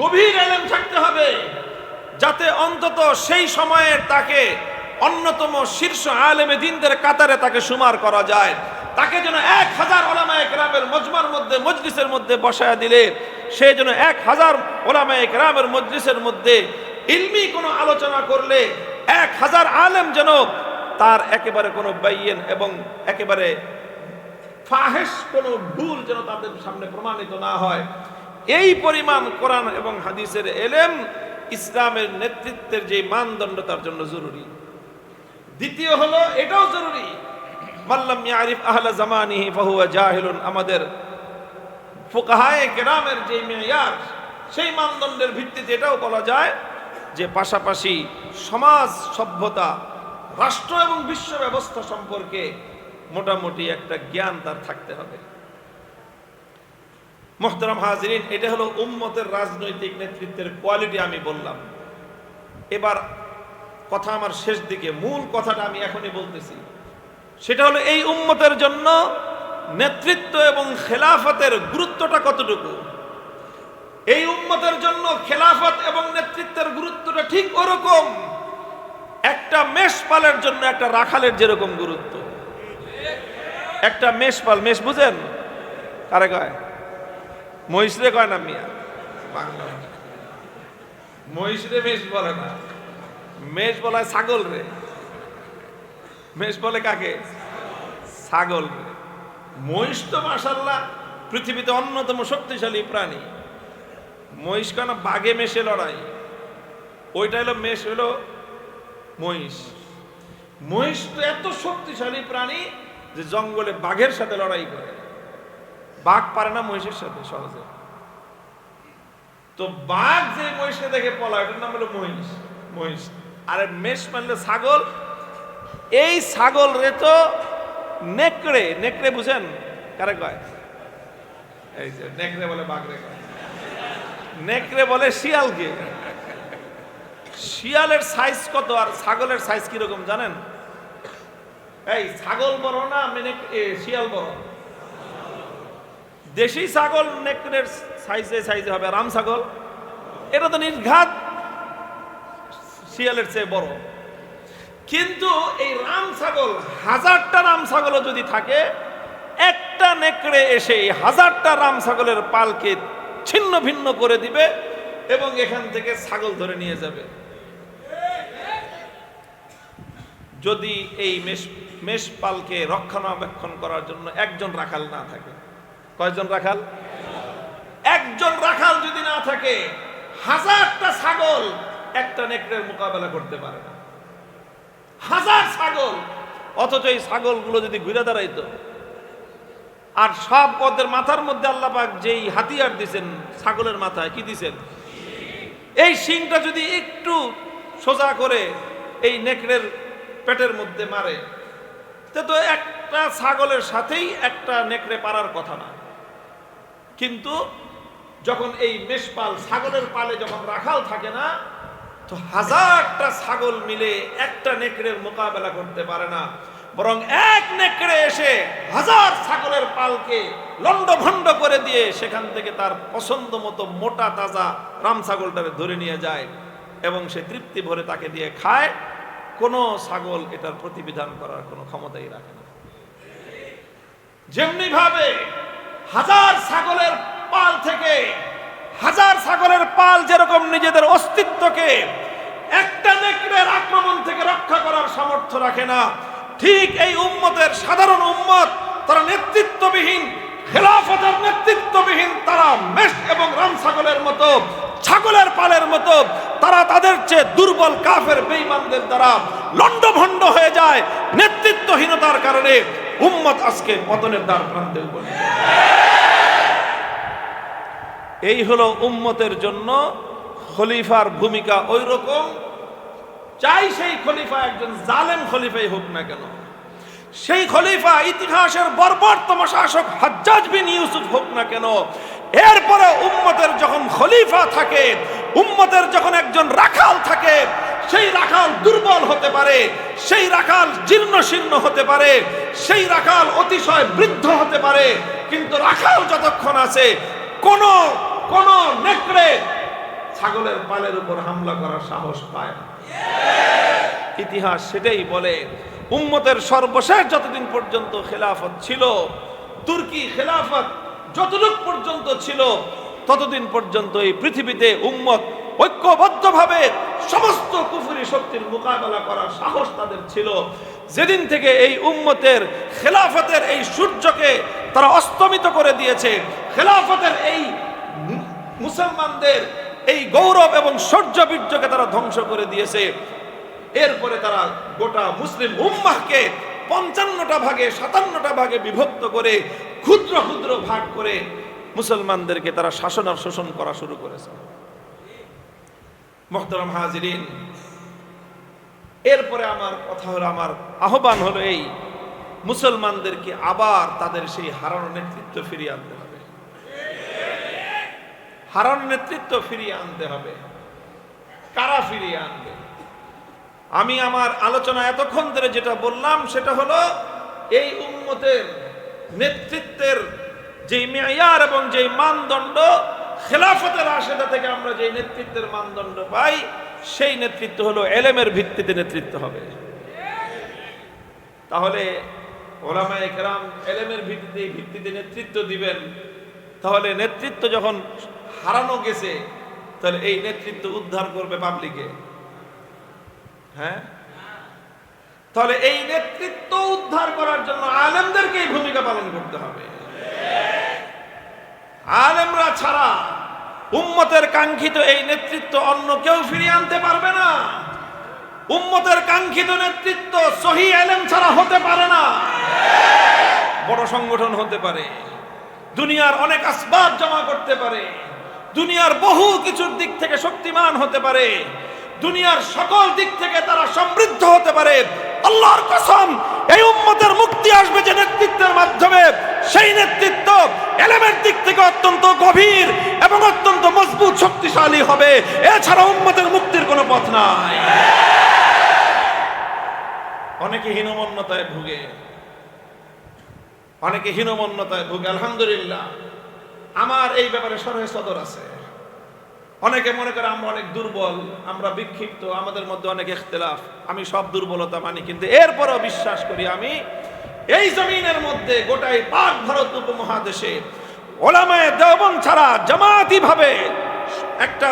গভীর এলেম থাকতে হবে যাতে অন্তত সেই সময়ের তাকে অন্যতম শীর্ষ আলেমে দ্বীনদের কাতারে তাকে শুমার করা যায়। তাকে যেন 1000 ওলামায়ে কেরামের মজমার মধ্যে মজলিসের মধ্যে বসায়া দিলে সে যেন 1000 ওলামায়ে কেরামের মজলিসের মধ্যে ইলমি কোনো আলোচনা করলে 1000 আলেম যেন তার একেবারে কোনো বাইয়িন এবং একেবারে ফাহেশ কোনো ভুল যেন তাদের সামনে প্রমাণিত না হয়। এই পরিমাণ কোরআন এবং হাদিসের এলেম ইসলামের নেতৃত্বের যে মানদণ্ড তার জন্য জরুরি। দ্বিতীয় হলো এটাও জরুরি, মাল্লাম ইয়ারিফ আহলা জামানিহি ফাহুয়া জাহিলুন। আমাদের ফুকাহায়ে কেরামের যে মেয়ার সেই মানদণ্ডের ভিত্তিতে এটাও বলা যায় যে পাশাপাশি সমাজ সভ্যতা রাষ্ট্র এবং বিশ্ব ব্যবস্থা সম্পর্কে মোটামুটি একটা জ্ঞান তার থাকতে হবে। মুহতারাম হাজিরিন, এটা হলো উম্মতের রাজনৈতিক নেতৃত্বের কোয়ালিটি আমি বললাম। এবার কথা আমার শেষ দিকে, মূল কথাটা আমি এখনই বলতেছি, সেটা হলো এই উম্মতের জন্য নেতৃত্ব এবং খেলাফতের গুরুত্বটা কতটুকু। এই উম্মতের জন্য খেলাফত এবং নেতৃত্বের গুরুত্বটা ঠিক ওরকম একটা মেষপালের জন্য একটা রাখালের যেরকম গুরুত্ব। একটা মেষপাল, মেষ বুঝেন? কারে কয়? মহিষরে কয় না মিয়া, বাংলা মহিষরে মেষ বলে না, মেষ বলা ছাগল রে। মেষ বলে কাকে? ছাগল রে। মহিষ তো মাশাআল্লাহ পৃথিবীতে অন্যতম শক্তিশালী প্রাণী। মহিষ কেন বাঘে মেষে লড়াই, ওইটা হলো মেষ, হলো মহিষ। মহিষ তো এত শক্তিশালী প্রাণী যে জঙ্গলে বাঘের সাথে লড়াই করে। বাঘ পারে না মহিষের সাথে সহজে। তো বাঘ যে মহিষকে দেখে পলায় ওটার নাম হলো মহিষ। মহিষ আর মেষ মানলে ছাগল। এই ছাগল রে তো নেকড়ে, নেকড়ে বুঝেন কারে কয়? এই যে নেকড়ে বলে বাঘরে কয়, নেকড়ে বলে শিয়ালকে। শিয়ালের সাইজ কত আর ছাগলের সাইজ কিরকম জানেন? এই ছাগল বড় না শিয়াল বড়? দেশি ছাগল নেকড়ের সাইজে সাইজে হবে, রাম ছাগল এটা তো নির্ঘাত শিয়ালের চেয়ে বড়। কিন্তু এই রাম ছাগল, 1000টা রাম ছাগলও যদি থাকে, একটা নেকড়ে এসে 1000টা রাম ছাগলের পালকে ছিন্ন ভিন্ন করে দিবে এবং এখান থেকে ছাগল ধরে নিয়ে যাবে। যদি এই মেষপালকে রক্ষণাবেক্ষণ করার জন্য একজন রাখাল না থাকে। কয়জন রাখাল? একজন রাখাল যদি না থাকে, 1000টা ছাগল একটা নেকড়ের মোকাবেলা করতে পারে না। 1000 ছাগল, অথচ এই ছাগলগুলো যদি ঘুরে দাঁড়াইতো, আর সব ওদের মাথার মধ্যে আল্লাহ পাক যেই হাতিয়ার দিয়েছেন ছাগলের মাথায়, কি দিয়েছেন? এই শিংটা যদি একটু সোজা করে এই নেকড়ের পেটের মধ্যে মারে, তো একটা ছাগলের সাথেই একটা নেকড়ে পারার কথা না। কিন্তু যখন এই মেষপাল ছাগলের পালে যখন রাখাল থাকে না, তো 1000টা ছাগল মিলে একটা নেকড়ের মোকাবেলা করতে পারে না, বরং এক নেকড়ে এসে 1000 ছাগলের পালকে লন্ডভন্ড করে দিয়ে সেখান থেকে তার পছন্দ মতো মোটা তাজা রাম ছাগলটাকে ধরে নিয়ে যায় এবং সে তৃপ্তি ভরে তাকে দিয়ে খায়। কোনো ছাগল এটার প্রতিবিধান করার কোনো ক্ষমতাই রাখে না। যেমনি ভাবে 1000 ছাগলের পাল থেকে 1000 ছাগলের পাল যেরকম নিজেদের অস্তিত্বকে একটা নেকড়ের আক্রমণ থেকে রক্ষা করার সামর্থ্য রাখে না, ঠিক এই উম্মতের সাধারণ উম্মত তারা নেতৃত্ববিহীন খেলাফতের নেতৃত্ববিহীন তারা মেষ এবং রাম ছাগলের মতো, ছাগলের পালের মতো তারা তাদের চেয়ে দুর্বল কাফের বেঈমানদের দ্বারা লণ্ডভণ্ড হয়ে যায়। নেতৃত্বহীনতার কারণে উম্মত আজকে পতনের দ্বার প্রান্তে উপনীত। এই হলো উম্মতের জন্য খলিফার ভূমিকা ওই রকম, চাই সেই খলিফা একজন জালেম খলিফাই হোক না কেন, সেই খলিফা ইতিহাসের বর্বরতম শাসক হাজ্জাজ বিন ইউসুফ হোক না কেন, এরপরে উম্মতের যখন খলিফা থাকে, উম্মতের যখন একজন রাখাল থাকে, সেই রাখাল দুর্বল হতে পারে, সেই রাখাল জীর্ণ শীর্ণ হতে পারে, সেই রাখাল অতিশয় বৃদ্ধ হতে পারে, কিন্তু রাখাল যতক্ষণ আছে কোন কোন নেকড়ে ছাগলের পালের উপর হামলা করার সাহস পায় না। ইতিহাস সেটাই বলে। উম্মতের সর্বশেষ যতদিন পর্যন্ত খেলাফত ছিল, তুর্কি খেলাফত যতদিন পর্যন্ত ছিল, ততদিন পর্যন্ত এই পৃথিবীতে উম্মত ঐক্যবদ্ধভাবে সমস্ত কুফরি শক্তির মোকাবেলা করার সাহস তাদের ছিল। যেদিন থেকে এই উম্মতের খেলাফতের এই সূর্যকে তারা অস্তমিত করে দিয়েছে, খেলাফতের এই মুসলমানদের এই গৌরব এবং শৌর্যবীর্যকে তারা ধ্বংস করে দিয়েছে, এরপরে তারা গোটা মুসলিম উম্মাহকে ৫৫টা ভাগে ৫৭টা ভাগে বিভক্ত করে ক্ষুদ্র ক্ষুদ্র ভাগ করে মুসলমানদেরকে তারা শাসন আর শোষণ করা শুরু করেছে। মুহতারাম হাজিরিন, এরপরে আমার কথা হলো, আমার আহ্বান হলো এই মুসলমানদেরকে আবার তাদের সেই হারানো নেতৃত্ব ফিরিয়ে আনতে হবে। হারানো নেতৃত্ব ফিরিয়ে আনতে হবে। কারা ফিরিয়ে আনবে? আমি আমার আলোচনা এতক্ষণ ধরে যেটা বললাম সেটা হলো এই উম্মতের নেতৃত্বের যে মেয়ার এবং যে মানদণ্ড, খেলাফতের রাশেদা থেকে আমরা যে নেতৃত্বের মানদণ্ড পাই, সেই নেতৃত্ব হলো এলেমের ভিত্তিতে নেতৃত্ব হবে। তাহলে ওলামায়ে কেরাম এলেমের ভিত্তিতে নেতৃত্ব দিবেন। তাহলে নেতৃত্ব যখন হারানো গেছে, তাহলে এই নেতৃত্ব উদ্ধার করবে পাবলিকে। হ্যাঁ, তাহলে এই নেতৃত্ব উদ্ধার করার জন্য আলেমদেরকে এই ভূমিকা পালন করতে হবে। আলেমরা ছাড়া উম্মতের কাঙ্ক্ষিত এই নেতৃত্ব অন্য কেউ ফিরিয়ে আনতে পারবে না। উম্মতের কাঙ্ক্ষিত নেতৃত্ব সহি আলেম ছাড়া হতে পারে না। বড় সংগঠন হতে পারে, দুনিয়ার অনেক আসবাব জমা করতে পারে, দুনিয়ার বহু কিছুর দিক থেকে শক্তিমান হতে পারে, দুনিয়ার সকল দিক থেকে তারা সমৃদ্ধ হতে পারে। আল্লাহর কসম, এই উম্মতের মুক্তি আসবে যে নেতৃত্বের মাধ্যমে, সেই নেতৃত্ব এলেমের দিক থেকে অত্যন্ত গভীর এবং অত্যন্ত মজবুত শক্তিশালী হবে। এছাড়া উম্মতের মুক্তির কোনো পথ নাই। অনেকে হীনমন্যতায় ভুগে, অনেকে হীনমন্যতায় ভুগে। আলহামদুলিল্লাহ, আমার এই ব্যাপারে সরহে সদর আছে। অনেকে মনে করে আমরা অনেক দুর্বল, আমরা বিক্ষিপ্ত, আমাদের মধ্যে অনেক ইখতিলাফ। আমি সব দুর্বলতা মানি, কিন্তু এরপরও বিশ্বাস করি আমি এই জমিনের মধ্যে গোটাই পাক ভারত উপমহাদেশে ওলামায়ে দেওবন্দ ছাড়া জামাতি ভাবে একটা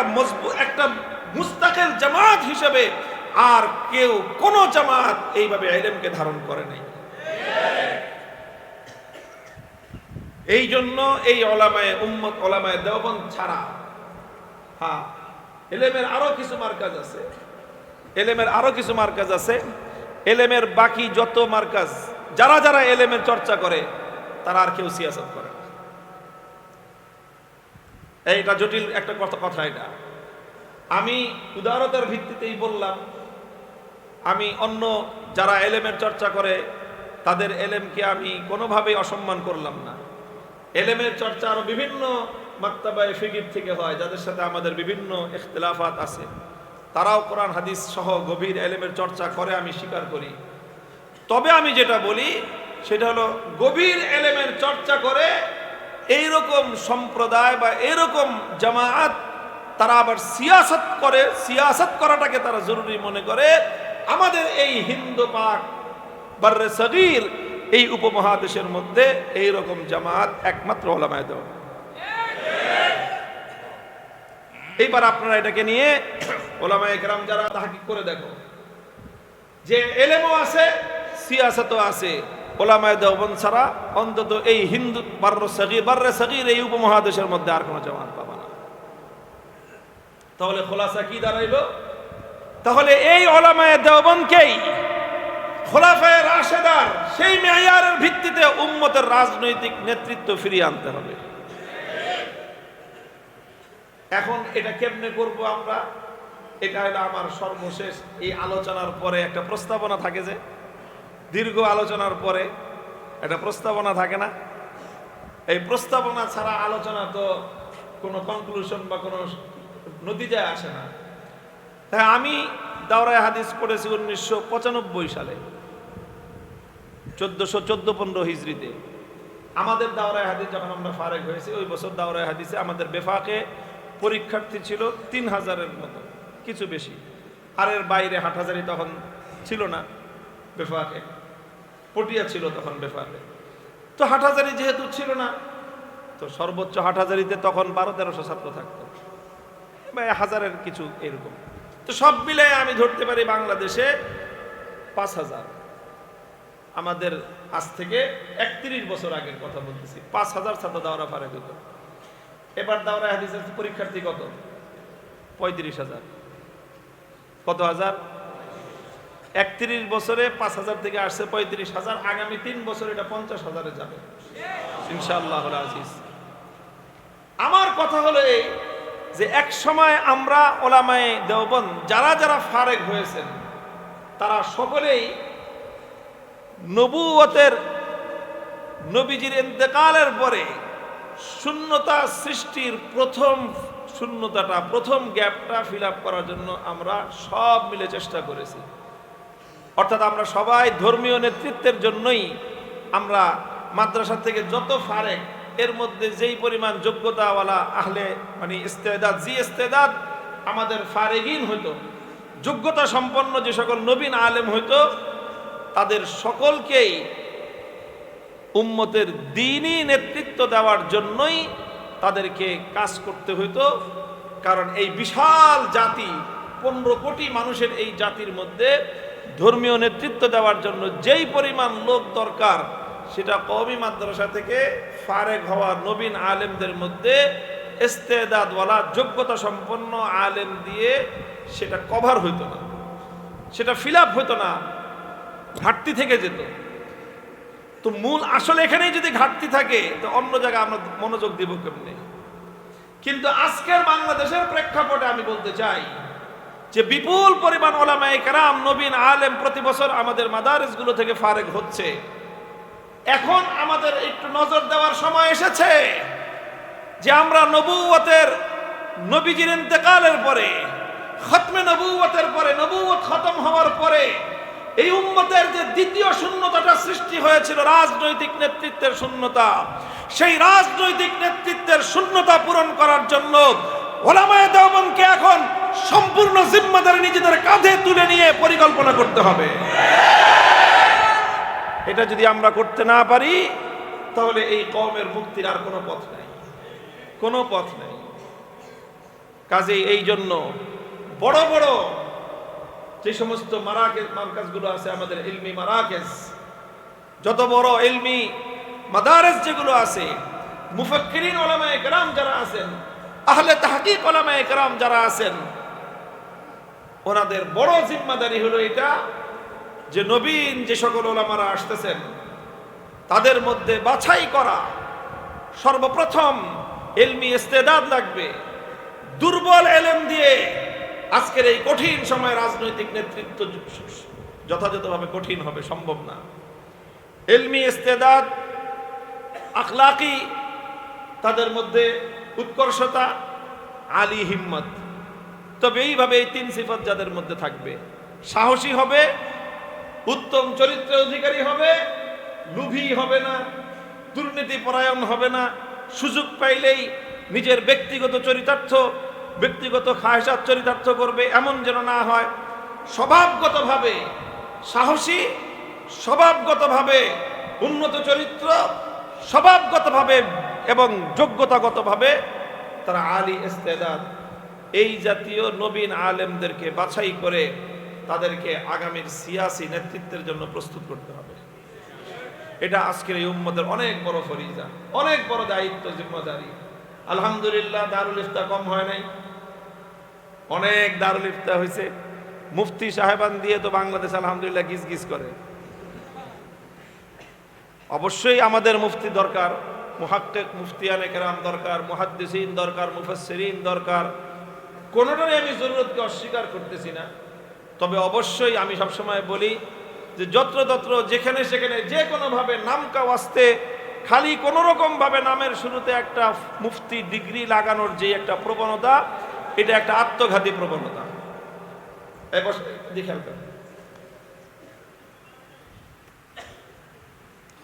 মুস্তাকিল জামাত হিসেবে আর কেউ কোন জামাত এইভাবে ইলমকে ধারণ করে নাই। এই জন্য এই ওলামায়ে উম্মত, ওলামায়ে দেওবন্দ ছাড়া, হ্যাঁ, এলেমের আরো কিছু মার্কাজ আছে, এলেমের আরো কিছু মার্কাজ আছে। এলেমের বাকি যত মার্কাজ, যারা যারা এলেমের চর্চা করে তারা আর কেউ সিয়াসত করে না। এইটা জটিল একটা কথা। এটা আমি উদারতার ভিত্তিতেই বললাম। আমি অন্য যারা এলেমের চর্চা করে তাদের এলেমকে আমি কোনোভাবেই অসম্মান করলাম না। এলেমের চর্চা আরো বিভিন্ন মাক্তাবায়ে ফিকহ থেকে হয়, যাদের সাথে আমাদের বিভিন্ন ইখতিলাফাত আছে। তারাও কোরআন হাদিস সহ গভীর এলেমের চর্চা করে, আমি স্বীকার করি। তবে আমি যেটা বলি সেটা হলো, গভীর এলেমের চর্চা করে এইরকম সম্প্রদায় বা এরকম জামায়াত তারা আবার সিয়াসত করে, সিয়াসত করাটাকে তারা জরুরি মনে করে। আমাদের এই হিন্দু পাক বাররে সগীর এই উপমহাদেশের মধ্যে এইরকম জামাত একমাত্র ওলামায়ে দেওবন্দ। এইবার আপনারা এটাকে নিয়ে ওলামায়ে কেরাম যারা তাহকিক করে দেখো, যে এলেমও আছে, সিয়াসতও আছে, ওলামায়ে দেওবন্দ ছাড়া অন্তত এই হিন্দু বার্রে সগীর এই উপমহাদেশের মধ্যে আর কোনো জামাত পাবা না। তাহলে খোলাসা কি দাঁড়াইল? তাহলে এই ওলামায়ে দেওবন্দকেই খোলাফায়ে রাশেদার সেই মেয়ারের ভিত্তিতে উম্মতের রাজনৈতিক নেতৃত্ব ফিরিয়ে আনতে হবে। এখন এটা কেমনে করব আমরা? এটা হলো আমার সর্বশেষ এই আলোচনার পরে একটা প্রস্তাবনা থাকে, যে দীর্ঘ আলোচনার পরে একটা প্রস্তাবনা থাকে না? এই প্রস্তাবনা ছাড়া আলোচনা তো কোনো কনক্লুশন বা কোনো নতিজায় আসে না। তাই আমি দাওরায়ে হাদিস পড়েছি 1995 সালে, 1414-15 হিজরিতে। আমাদের দাওরায়ে হাদিস যখন আমরা ফারেক হয়েছি, ওই বছর দাওরায়ে হাদিসে আমাদের বেফাকে পরীক্ষার্থী ছিল 3000-এর মতো, কিছু বেশি। আর এর বাইরে হাটহাজারি তখন ছিল না বেফাকে, পটিয়া ছিল তখন বেফাকে। তো হাটহাজারি যেহেতু ছিল না, তো সর্বোচ্চ হাটহাজারিতে তখন 1200-1300 ছাত্র থাকতো, বা 1000-এর কিছু এরকম। তো সব মিলে আমি ধরতে পারি বাংলাদেশে 5000। আমাদের আজ থেকে 31 বছর আগের কথা বলতেছি, 5000 ছাত্র দাওরা ফারেক হতো। এবার দাওরায়ে হাদিসের পরীক্ষার্থী কত? 35,000। কত হাজার? 31 বছরে 5000 থেকে আসছে 35,000। আগামী 3 বছর এটা 50,000-এ যাবে ইনশাআল্লাহুল আজিজ। আমার কথা হলো এই যে এক সময় আমরা ওলামায়ে দেওবন্দ যারা যারা ফারেক হয়েছেন তারা সকলেই নবুয়তের নবীজির ইন্তেকালের পরে শূন্যতা সৃষ্টির প্রথম শূন্যতাটা, প্রথম গ্যাপটা ফিল আপ করার জন্য আমরা সব মিলে চেষ্টা করেছি। অর্থাৎ আমরা সবাই ধর্মীয় নেতৃত্বের জন্যই আমরা মাদ্রাসা থেকে যত ফারেক, এর মধ্যে যেই পরিমাণ যোগ্যতাওয়ালা আহলে মানে ইস্তেদাদ, জি ইস্তেদাদ আমাদের ফারেগিন হইতো, যোগ্যতা সম্পন্ন যে সকল নবীন আলেম হইতো, তাদের সকলকেই উম্মতের দ্বীনি নেতৃত্ব দেওয়ার জন্যই তাদেরকে কাজ করতে হইতো। কারণ এই বিশাল জাতি, 15 কোটি মানুষের এই জাতির মধ্যে ধর্মীয় নেতৃত্ব দেওয়ার জন্য যেই পরিমাণ লোক দরকার, সেটা কওমি মাদ্রাসা থেকে ফারেক হওয়া নবীন আলেমদের মধ্যে ইস্তেদাদওয়ালা যোগ্যতা সম্পন্ন আলেম দিয়ে সেটা কভার হইতো না, সেটা ফিল আপ হইতো না, ঘাটতি থেকে যেত। তো মূল আসলে এখানেই যদি ঘাটতি থাকে, তো অন্য জায়গায় আমরা মনোযোগ দিব কেমনে? কিন্তু আজকের বাংলাদেশের প্রেক্ষাপটে আমি বলতে চাই যে বিপুল পরিমাণ ওলামায়ে কেরাম, নবীন আলেম প্রতি বছর আমাদের মাদারিসগুলো থেকে ফারেক হচ্ছে। এখন আমাদের একটু নজর দেওয়ার সময় এসেছে যে আমরা নবুয়তের, নবীজির ইন্তেকালের পরে, খতমে নবুয়তের পরে, নবুয়ত খতম হওয়ার পরে এই উম্মতের যে দ্বিতীয় শূন্যতাটা সৃষ্টি হয়েছিল, রাজনৈতিক নেতৃত্বের শূন্যতা, সেই রাজনৈতিক নেতৃত্বের শূন্যতা পূরণ করার জন্য ওলামায়ে দেওবন্দকে এখন সম্পূর্ণ জিম্মাদারি নিজেদের কাঁধে তুলে নিয়ে পরিকল্পনা করতে হবে। এটা যদি আমরা করতে না পারি, তাহলে এই কওমের মুক্তির আর কোনো পথ নাই, কোনো পথ নাই। কাজেই এই জন্য বড় বড় যে সমস্ত মারকাজগুলো আছে, আমাদের ইলমি মারাকেজ, যত বড় ইলমি মাদারেস যেগুলো আছে, মুফাক্কিরিন ওলামায়ে কেরাম যারা আছেন, আহলে তাহকিক ওলামায়ে কেরাম যারা আছেন, ওনাদের বড় জিম্মাদারি হলো এটা যে নবীন যে সকল ওলামারা আসতেছেন তাদের মধ্যে বাছাই করা। সর্বপ্রথম ইলমি ইস্তেদাদ লাগবে। দুর্বল এলেম দিয়ে আজকের এই কঠিন সময়ে রাজনৈতিক নেতৃত্ব যথাযথভাবে কঠিন হবে, সম্ভব না। ইলমি ইস্তেদাদ, আখলাকি, তাদের মধ্যে উৎকর্ষতা, আলী হিম্মত। তবে এইভাবে এই 3 সিফাত যাদের মধ্যে থাকবে, সাহসী হবে, উত্তম চরিত্রের অধিকারী হবে, লোভী হবে না, দুর্নীতি পরায়ণ হবে না, সুযোগ পাইলেই নিজের ব্যক্তিগত চরিতার্থ, ব্যক্তিগত খায়সাত চরিতার্থ করবে, এমন যেন না হয়। স্বভাবগতভাবে সাহসী, স্বভাবগতভাবে উন্নত চরিত্র, স্বভাবগতভাবে এবং যোগ্যতাগতভাবে তারা আলী ইস্তেদাদ, এই জাতীয় নবীন আলেমদেরকে বাছাই করে তাদেরকে আগামীর সিয়াসি নেতৃত্বের জন্য প্রস্তুত করতে হবে। এটা আজকের এই উম্মতের অনেক বড় ফরিজা, অনেক বড় দায়িত্ব, জিম্মাদারি। আলহামদুলিল্লাহ দারুল ইফতা কম হয় নাই, অনেক দারুল ইফতা হয়েছে। মুফতি সাহেবান দিয়ে তো বাংলাদেশ আলহামদুলিল্লাহ গিজ গিজ করে। অবশ্যই আমাদের মুফতি দরকার, মুহাক্কিক মুফতিয়ানে কেরাম দরকার, মুহাদ্দিসিন দরকার, মুফাসসিরিন দরকার। কোনোটারই আমি জরুরতকে অস্বীকার করতেছি না। তবে অবশ্যই আমি সবসময় বলি যে যত্রতত্র যেখানে সেখানে যে কোনোভাবে নামকা ওয়াস্তে খালি কোনো রকমভাবে নামের শুরুতে একটা মুফতি ডিগ্রি লাগানোর যে একটা প্রবণতা, এটা একটা আত্মঘাতী প্রবণতা। খেয়াল করেন,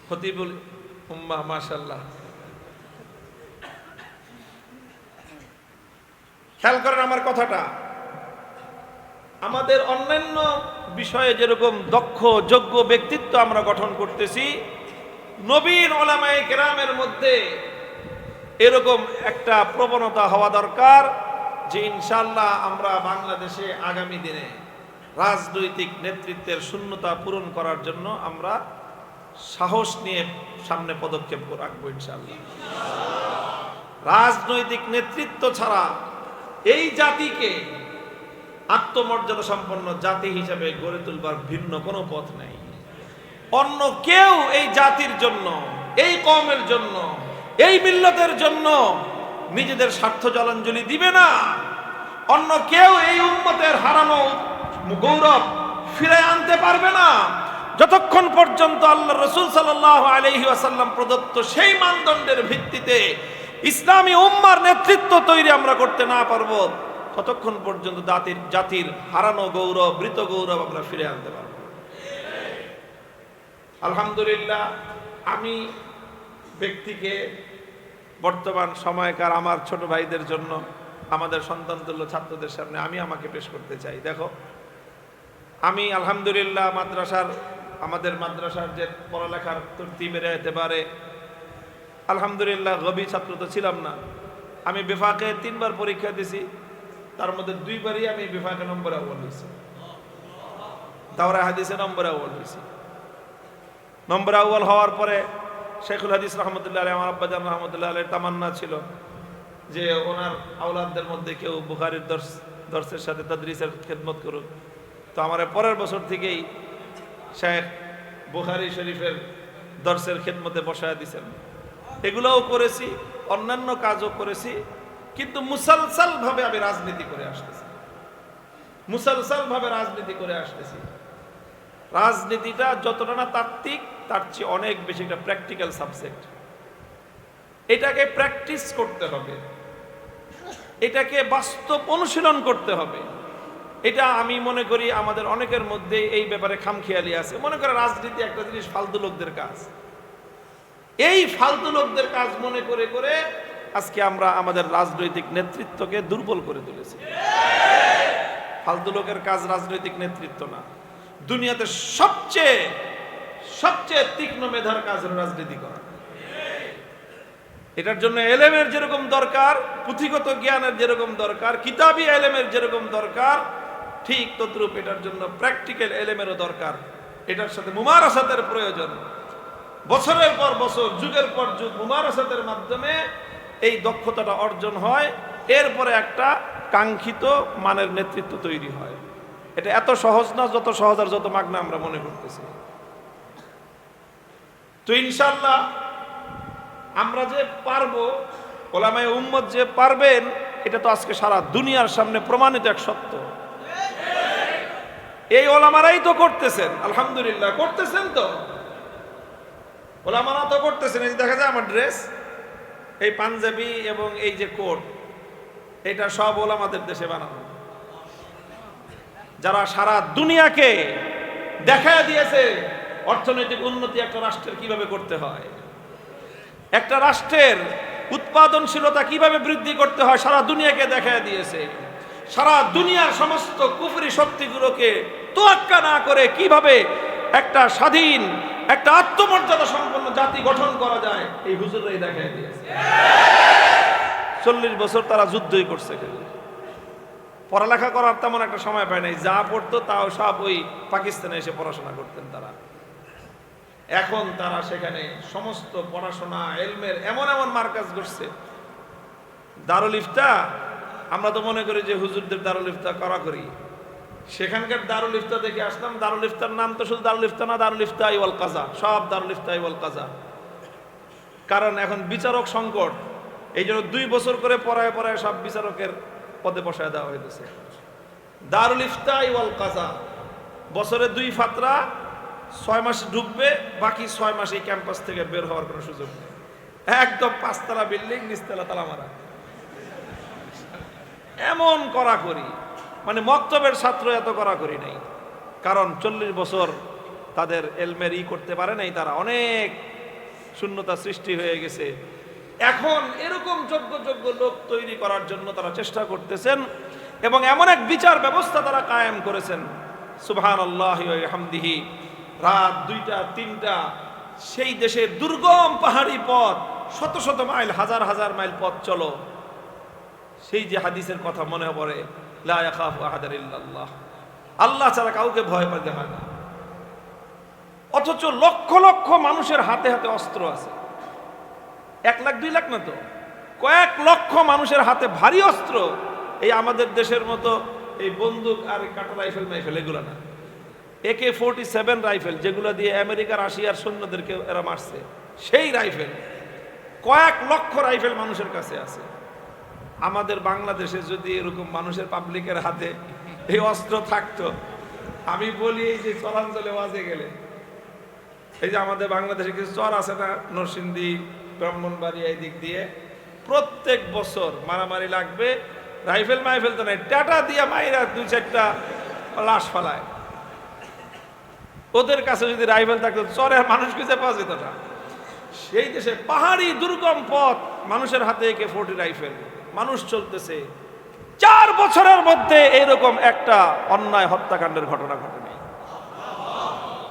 খতিবুল উম্মাহ মাশাআল্লাহ, খেয়াল করেন আমার কথাটা। আমাদের অন্যান্য বিষয়ে যেরকম দক্ষ যোগ্য ব্যক্তিত্ব আমরা গঠন করতেছি, নবীন উলামায়ে কেরামের মধ্যে এরকম একটা প্রবণতা হওয়া দরকার যে ইনশাআল্লাহ আমরা বাংলাদেশে আগামী দিনে রাজনৈতিক নেতৃত্বের শূন্যতা পূরণ করার জন্য আমরা সাহস নিয়ে সামনে পদক্ষেপ রাখবো ইনশাআল্লাহ। রাজনৈতিক নেতৃত্ব ছাড়া এই জাতিকে আত্মমর্যাদা সম্পন্ন জাতি হিসেবে গড়ে তুলবার ভিন্ন কোনো পথ নেই। অন্য কেউ এই জাতির জন্য, এই কওমের জন্য, এই মিল্লতের জন্য নিজেদের স্বার্থ জলাঞ্জলি দিবে না। অন্য কেউ এই উম্মতের হারানো গৌরব ফিরে আনতে পারবে না যতক্ষণ পর্যন্ত আল্লাহ রাসূল সাল্লাল্লাহু আলাইহি ওয়াসাল্লাম প্রদত্ত সেই মানদণ্ডের ভিত্তিতে ইসলামী উম্মার নেতৃত্ব তৈরি আমরা করতে না পারবো, ততক্ষণ পর্যন্ত জাতির হারানো গৌরব, মৃত গৌরব আমরা ফিরে আনতে পারবো। আলহামদুলিল্লাহ, আমি ব্যক্তিকে বর্তমান সময়কার আমার ছোট ভাইদের জন্য, আমাদের সন্তানতুল্য ছাত্রদের সামনে আমি আমাকে পেশ করতে চাই। দেখো, আমি আলহামদুলিল্লাহ আমাদের মাদ্রাসার যে পড়ালেখার তরতিবের এতেবারে আলহামদুলিল্লাহ গবি ছাত্র তো ছিলাম না। আমি বিফাকে 3 বার পরীক্ষা দিছি, তার মধ্যে 2 বারই আমি বিফাকে নম্বর আউয়াল হয়েছি, দাওরা হাদিসে নম্বর আউয়াল হয়েছি। নম্বর আউয়াল হওয়ার পরে শেখুল হাদিস রহমতুল্লাহ আলাইহি, আমার আব্বাজান রহমতুল্লাহ আলাইহির তামান্না ছিল যে ওনার আওলাদদের মধ্যে কেউ বুখারীর দর্সের সাথে তাদরিসের খেদমত করুক। তো আমার পরের বছর থেকেই শেখ বুখারী শরীফের দর্সের খেদমতে বসায় দিয়েছেন। এগুলোও করেছি, অন্যান্য কাজও করেছি, কিন্তু মুসালসালভাবে আমি রাজনীতি করে আসতেছি, মুসালসালভাবে রাজনীতি করে আসতেছি। রাজনীতিটা যতটা না তাত্ত্বিক, তার চেয়ে অনেক বেশি একটা প্র্যাকটিক্যাল সাবজেক্ট। এটাকে প্র্যাকটিস করতে হবে, এটাকে বাস্তব অনুশীলন করতে হবে। এটা আমি মনে করি আমাদের অনেকের মধ্যে এই ব্যাপারে খামখেয়ালি আছে। মনে করে রাজনীতি একটা জিনিস ফালতু লোকদের কাজ। এই ফালতু লোকদের কাজ মনে করে করে আজকে আমরা আমাদের রাজনৈতিক নেতৃত্বকে দুর্বল করে তুলেছি। ফালতু লোকের কাজ রাজনৈতিক নেতৃত্ব না। দুনিয়াতে সবচেয়ে তীক্ষ্ণ মেধার কাজ হলো রাজনীতি করা। এটার জন্য এলেমের যেরকম দরকার, পুঁথিগত জ্ঞানের যেরকম দরকার, কিতাবি এলেমের যেরকম দরকার, ঠিক তদ্রূপ এটার জন্য প্র্যাকটিক্যাল এলেমেরও দরকার। এটার সাথে মুমারাসাতের প্রয়োজন। বছরের পর বছর, যুগের পর যুগ মুমারাসাতের মাধ্যমে এই দক্ষতাটা অর্জন হয়, এরপরে একটা কাঙ্ক্ষিত মানের নেতৃত্ব তৈরি হয়। এটা এত সহজ না যত সহজ আর যত মাগনা আমরা মনে করতেছি। তো ইনশাআল্লাহ আমরা যে পারবো, ওলামায়ে উম্মত যে পারবেন, এটা তো আজকে সারা দুনিয়ার সামনে প্রমাণিত এক সত্য। এই ওলামারাই তো করতেছেন, আলহামদুলিল্লাহ করতেছেন। তো ওলামারা তো করতেছেন। এই দেখা যায় আমার ড্রেস, এই পাঞ্জাবি এবং এই যে কোট, এটা সব ওলামাদের দেশে বানানো, যারা সারা দুনিয়াকে দেখায় দিয়েছে অর্থনৈতিক উন্নতি একটা রাষ্ট্রের কিভাবে করতে হয়, একটা রাষ্ট্রের উৎপাদনশীলতা কিভাবে বৃদ্ধি করতে হয়, সারা দুনিয়াকে দেখায় দিয়েছে। সারা দুনিয়ার সমস্ত কুফরি শক্তিগুলোকে তোয়াক্কা না করে কিভাবে একটা স্বাধীন, একটা আত্মমর্যাদা সম্পন্ন জাতি গঠন করা যায়, এই হুজুররাই দেখায় দিয়েছে। 40 বছর তারা যুদ্ধই করছে, পড়ালেখা করার তেমন একটা সময় পায় নাই। যা পড়তো তাও সব ওই পাকিস্তানে এসে পড়াশোনা করতেন তারা। এখন তারা সেখানে সমস্ত পড়াশোনা এলমের এমন এমন মার্কাজ করছে। দারুল ইফতা, আমরা তো মনে করি যে হুজুরদের দারুল ইফতা করা করি, সেখানকার দারুল ইফতা দেখে আসলাম। দারুল ইফতার নাম তো শুধু দারুল ইফতা না, দারুল ইফতা ওয়াল কাজা, সব দারুল ইফতা ওয়াল কাজা। কারণ এখন বিচারক সংকট, এই জন্য 2 বছর করে পড়ায় পড়ায় সব বিচারকের পদে বসায় দেওয়া হয়েছে। দারুল ইফতা ওয়াল কাজা, বছরে 2 ফাতরা, 6 মাস ঢুকবে, বাকি 6 মাস এই ক্যাম্পাস থেকে বের হওয়ার কোনো সুযোগ নেই। একদম 5 তলা বিল্ডিং, নিচতলা তালা মারা, এমন করা করি। মানে মক্তবের ছাত্র এত করা করি নাই, কারণ 40 বছর তাদের এলমের করতে পারে নাই, তারা অনেক শূন্যতা সৃষ্টি হয়ে গেছে। এখন এরকম যোগ্য যোগ্য লোক তৈরি করার জন্য তারা চেষ্টা করতেছেন এবং এমন এক বিচার ব্যবস্থা তারা কায়েম করেছেন। সুবহানাল্লাহি ওয়া বিহামদিহি। রাত 2টা 3টা সেই দেশের দুর্গম পাহাড়ি পথ, শত শত মাইল, হাজার হাজার মাইল পথ চলো, সেই যে হাদিসের কথা মনে পড়ে, লা ইয়াখাফু আহাদান ইল্লাল্লাহ, আল্লাহ ছাড়া কাউকে ভয় পেতে হয় না। অথচ লক্ষ লক্ষ মানুষের হাতে হাতে অস্ত্র আছে। 1 লাখ 2 লাখ না তো, কয়েক লক্ষ মানুষের হাতে ভারী অস্ত্র। এই আমাদের দেশের মতো এই বন্দুক আর কাটা রাইফেল মাইফেল এগুলো না, AK-47 রাইফেল, যেগুলো দিয়ে আমেরিকার রাশিয়ার সৈন্যদেরকে এরা মারছে, সেই রাইফেল, কয়েক লক্ষ রাইফেল মানুষের কাছে আছে। আমাদের বাংলাদেশে যদি এরকম মানুষের পাবলিকের হাতে এই অস্ত্র থাকতো, আমি বলি এই যে চরাঞ্চলে ওয়াজে গেলে, এই যে আমাদের বাংলাদেশে কিছু চর আছে না, নরসিংদী, ব্রাহ্মণবাড়িয়া, এই দিক দিয়ে প্রত্যেক বছর মারামারি লাগবে, রাইফেল মাইফেল তো নাই, টাটা দিয়া মাইরা 2-4টা লাশ ফালায়। ওদের কাছে যদি রাইফেল থাকতো চরের মানুষ খুঁজে পাওয়া যেত না। সেই দেশে পাহাড়ি দুর্গম পথ, মানুষের হাতে AK-40 রাইফেল, মানুষ চলতেছে। 4 বছরের মধ্যে এইরকম একটা অন্যায় হত্যাকাণ্ডের ঘটনা ঘটেনি।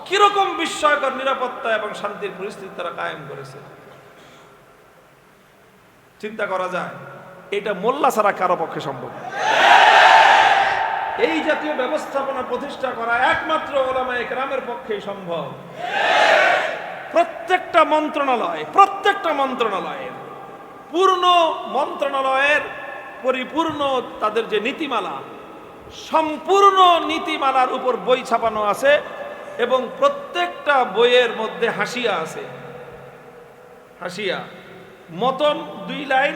কিরকম বিস্ময়কর নিরাপত্তা এবং শান্তির পরিস্থিতি তারা কায়েম করেছে, চিন্তা করা যায়। এটা মোল্লা ছাড়া কারো পক্ষে সম্ভব। এই জাতীয় ব্যবস্থাপনা প্রতিষ্ঠা করা একমাত্র উলামায়ে কেরামের পক্ষেই সম্ভব। প্রত্যেকটা মন্ত্রণালয়ের পূর্ণ মন্ত্রণালয়ের পরিপূর্ণ তাদের যে নীতিমালা, সম্পূর্ণ নীতিমালার উপর বই ছাপানো আছে এবং প্রত্যেকটা বইয়ের মধ্যে হাসিয়া আছে। হাসিয়া মতন 2 লাইন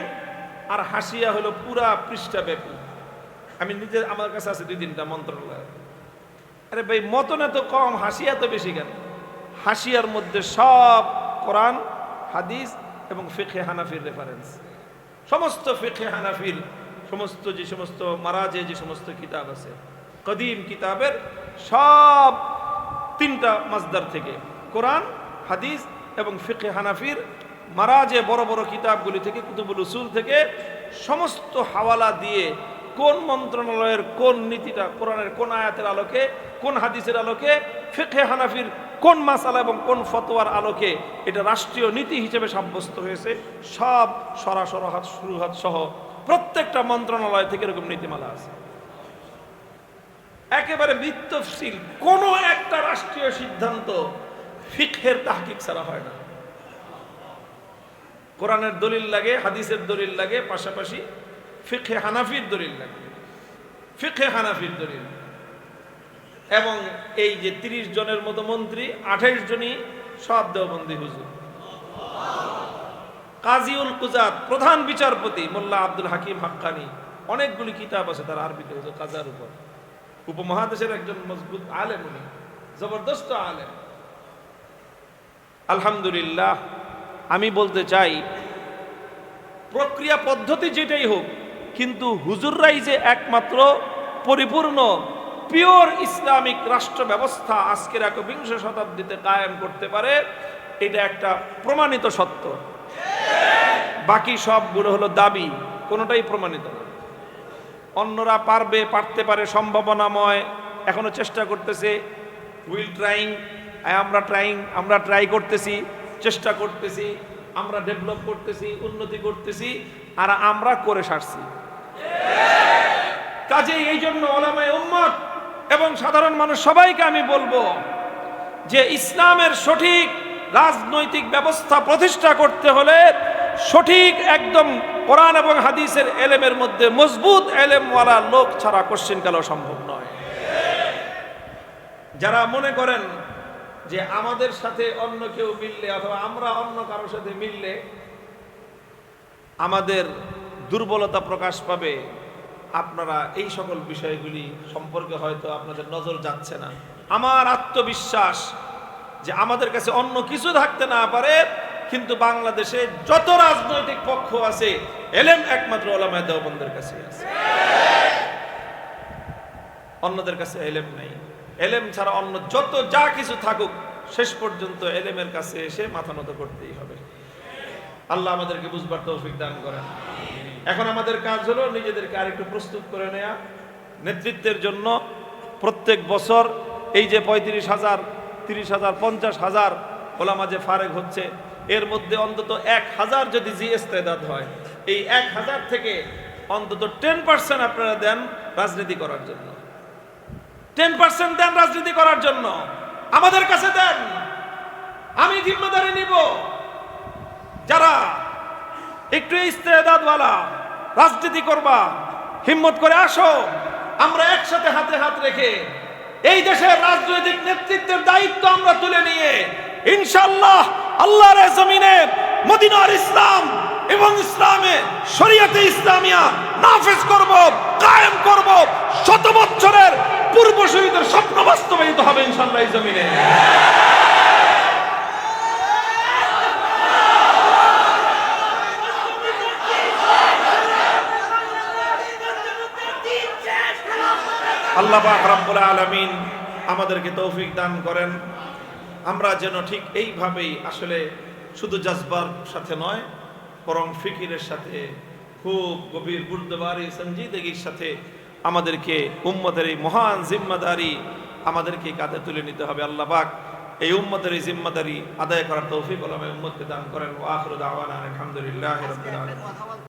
আর হাসিয়া হলো পুরা পৃষ্ঠাব্যাপী। আমি নিজে, আমার কাছে আছে 2-3টা মন্ত্রণালয়। আরে ভাই, মতনে তো কম, হাসিয়া তো বেশি কেন? হাসিয়ার মধ্যে সব কোরআন, হাদিস এবং ফিকহে হানাফির রেফারেন্স, সমস্ত ফিকহে হানাফির যে সমস্ত মারাজে যে সমস্ত কিতাব আছে, কদিম কিতাবের সব 3টা মাসদার থেকে, কোরআন, হাদিস এবং ফিকহে হানাফির মারাজে বড় বড় কিতাবগুলি থেকে, কুতুবুল উসুল থেকে সমস্ত হাওয়ালা দিয়ে কোন মন্ত্রণালয়ের কোন নীতিটা কোরআনের কোন আয়াতের আলোকে, কোন হাদিসের আলোকে, ফিকহে হানাফির কোন মাসালা এবং কোন ফতোয়ার আলোকে এটা রাষ্ট্রীয় নীতি হিসেবে সাব্যস্ত হয়েছে, সব সরাসরহাত শুরুহাত সহ প্রত্যেকটা মন্ত্রণালয় থেকে এরকম নীতিমালা আছে। একেবারে বিতফসিল কোন একটা রাষ্ট্রীয় সিদ্ধান্ত ফিকহের তাহকিক ছাড়া হয় না। কোরআনের দলিল লাগে, হাদিসের দলিল লাগে, পাশাপাশি ফিকহে হানাফির দলিল লাগে, ফিকহে হানাফির দলিল। এবং এই যে 30 জনের মতো মন্ত্রী, 28 জনই সব দেওবন্দি হুজুর। কাজীউল কুজাত, প্রধান বিচারপতি মোল্লা আব্দুল হাকিম হাক্কানি, অনেকগুলি কিতাব আছে তার আরবিতে হুজুর কাজার উপর। উপমহাদেশের একজন মজবুত আলেম, উনি জবরদস্ত আলেম। আলহামদুলিল্লাহ, আমি বলতে চাই প্রক্রিয়া পদ্ধতি যেটাই হোক, কিন্তু হুজুররাই যে একমাত্র পরিপূর্ণ পিওর ইসলামিক রাষ্ট্র ব্যবস্থা আজকের 21শ শতাব্দীতে কায়েম করতে পারে, এটা একটা প্রমাণিত সত্য। বাকি সবগুলো হলো দাবি, কোনোটাই প্রমাণিত না। অন্যরা পারবে, পারতে পারে, সম্ভাবনাময়, এখনো চেষ্টা করতেছে, উইল ট্রাইং, আমরা ট্রাই করতেছি, চেষ্টা করতেছি, আমরা ডেভেলপ করতেছি, উন্নতি করতেছি, আর আমরা করে সারছি। কাজেই এই জন্য উলামায়ে উম্মত এবং সাধারণ মানুষ সবাইকে আমি বলবো যে ইসলামের সঠিক রাজনৈতিক ব্যবস্থা প্রতিষ্ঠা করতে হলে সঠিক একদম কোরআন এবং হাদিসের এলেমের মধ্যে মজবুত এলেমওয়ালা লোক ছাড়া কোশ্চিনকালও সম্ভব নয়। যারা মনে করেন যে আমাদের সাথে অন্য কেউ মিললে অথবা আমরা অন্য কারোর সাথে মিললে আমাদের দুর্বলতা প্রকাশ পাবে, আপনারা এই সকল বিষয়গুলি সম্পর্কে হয়তো আপনাদের নজর যাচ্ছে না। আমার আত্মবিশ্বাস যে আমাদের কাছে অন্য কিছু থাকতে না পারে, কিন্তু বাংলাদেশে যত রাজনৈতিক পক্ষ আছে এলেম একমাত্র উলামায়ে দেওবন্দের কাছে আছে, অন্যদের কাছে এলেম নাই। এলেম ছাড়া অন্য যত যা কিছু থাকুক শেষ পর্যন্ত এলেমের কাছে এসে মাথা নত করতেই হবে। আল্লাহ আমাদেরকে বুঝবার তৌফিক দান করেন। এখন আমাদের কাজ হলো নিজেদেরকে আরেকটু প্রস্তুত করে নেওয়া নেতৃত্বের জন্য। প্রত্যেক বছর এই যে 35,000, 30,000, 50,000 ওলামা যে ফারেগ হচ্ছে, এর মধ্যে অন্তত 1,000 যদি ইস্তেদাদ হয়, এই 1,000 থেকে অন্তত 10% আপনারা দেন রাজনীতি করার জন্য। 10% দেন রাজনীতি করার জন্য, আমাদের কাছে দেন, আমি জিম্মেদারি নিব। যারা একটু ইস্তেদাদওয়ালা রাজনীতি করবা, হিম্মত করে আসো, আমরা একসাথে হাতে হাত রেখে এই দেশের রাজনৈতিক নেতৃত্বের দায়িত্ব আমরা তুলে নিয়ে ইনশাআল্লাহ আল্লাহর জমিনে মদিনার ইসলাম এবং ইসলামে শরীয়তে ইসলামিয়া নাফিজ করব, কায়েম করব। 100 বছরের পূর্বসূরীদের স্বপ্ন বাস্তবায়িত হবে ইনশাআল্লাহ এই জমিনে। আল্লাহ পাক রব্বুল আলামিন আমাদেরকে তৌফিক দান করেন, আমরা যেন ঠিক এইভাবেই আসলে শুধু জজবার সাথে নয়, বরং ফিকিরের সাথে খুব গভীর বুর্দবারি সঞ্জিদগির সাথে আমাদেরকে উম্মতের এই মহান জিম্মাদারি আমাদেরকে কাঁধে তুলে নিতে হবে। আল্লাহ পাক এই উম্মতের এই জিম্মাদারি আদায় করার তৌফিক উম্মতকে দান করেন। ওয়া আখিরু দাওয়ানা আলহামদুলিল্লাহি রাব্বিল আলামিন।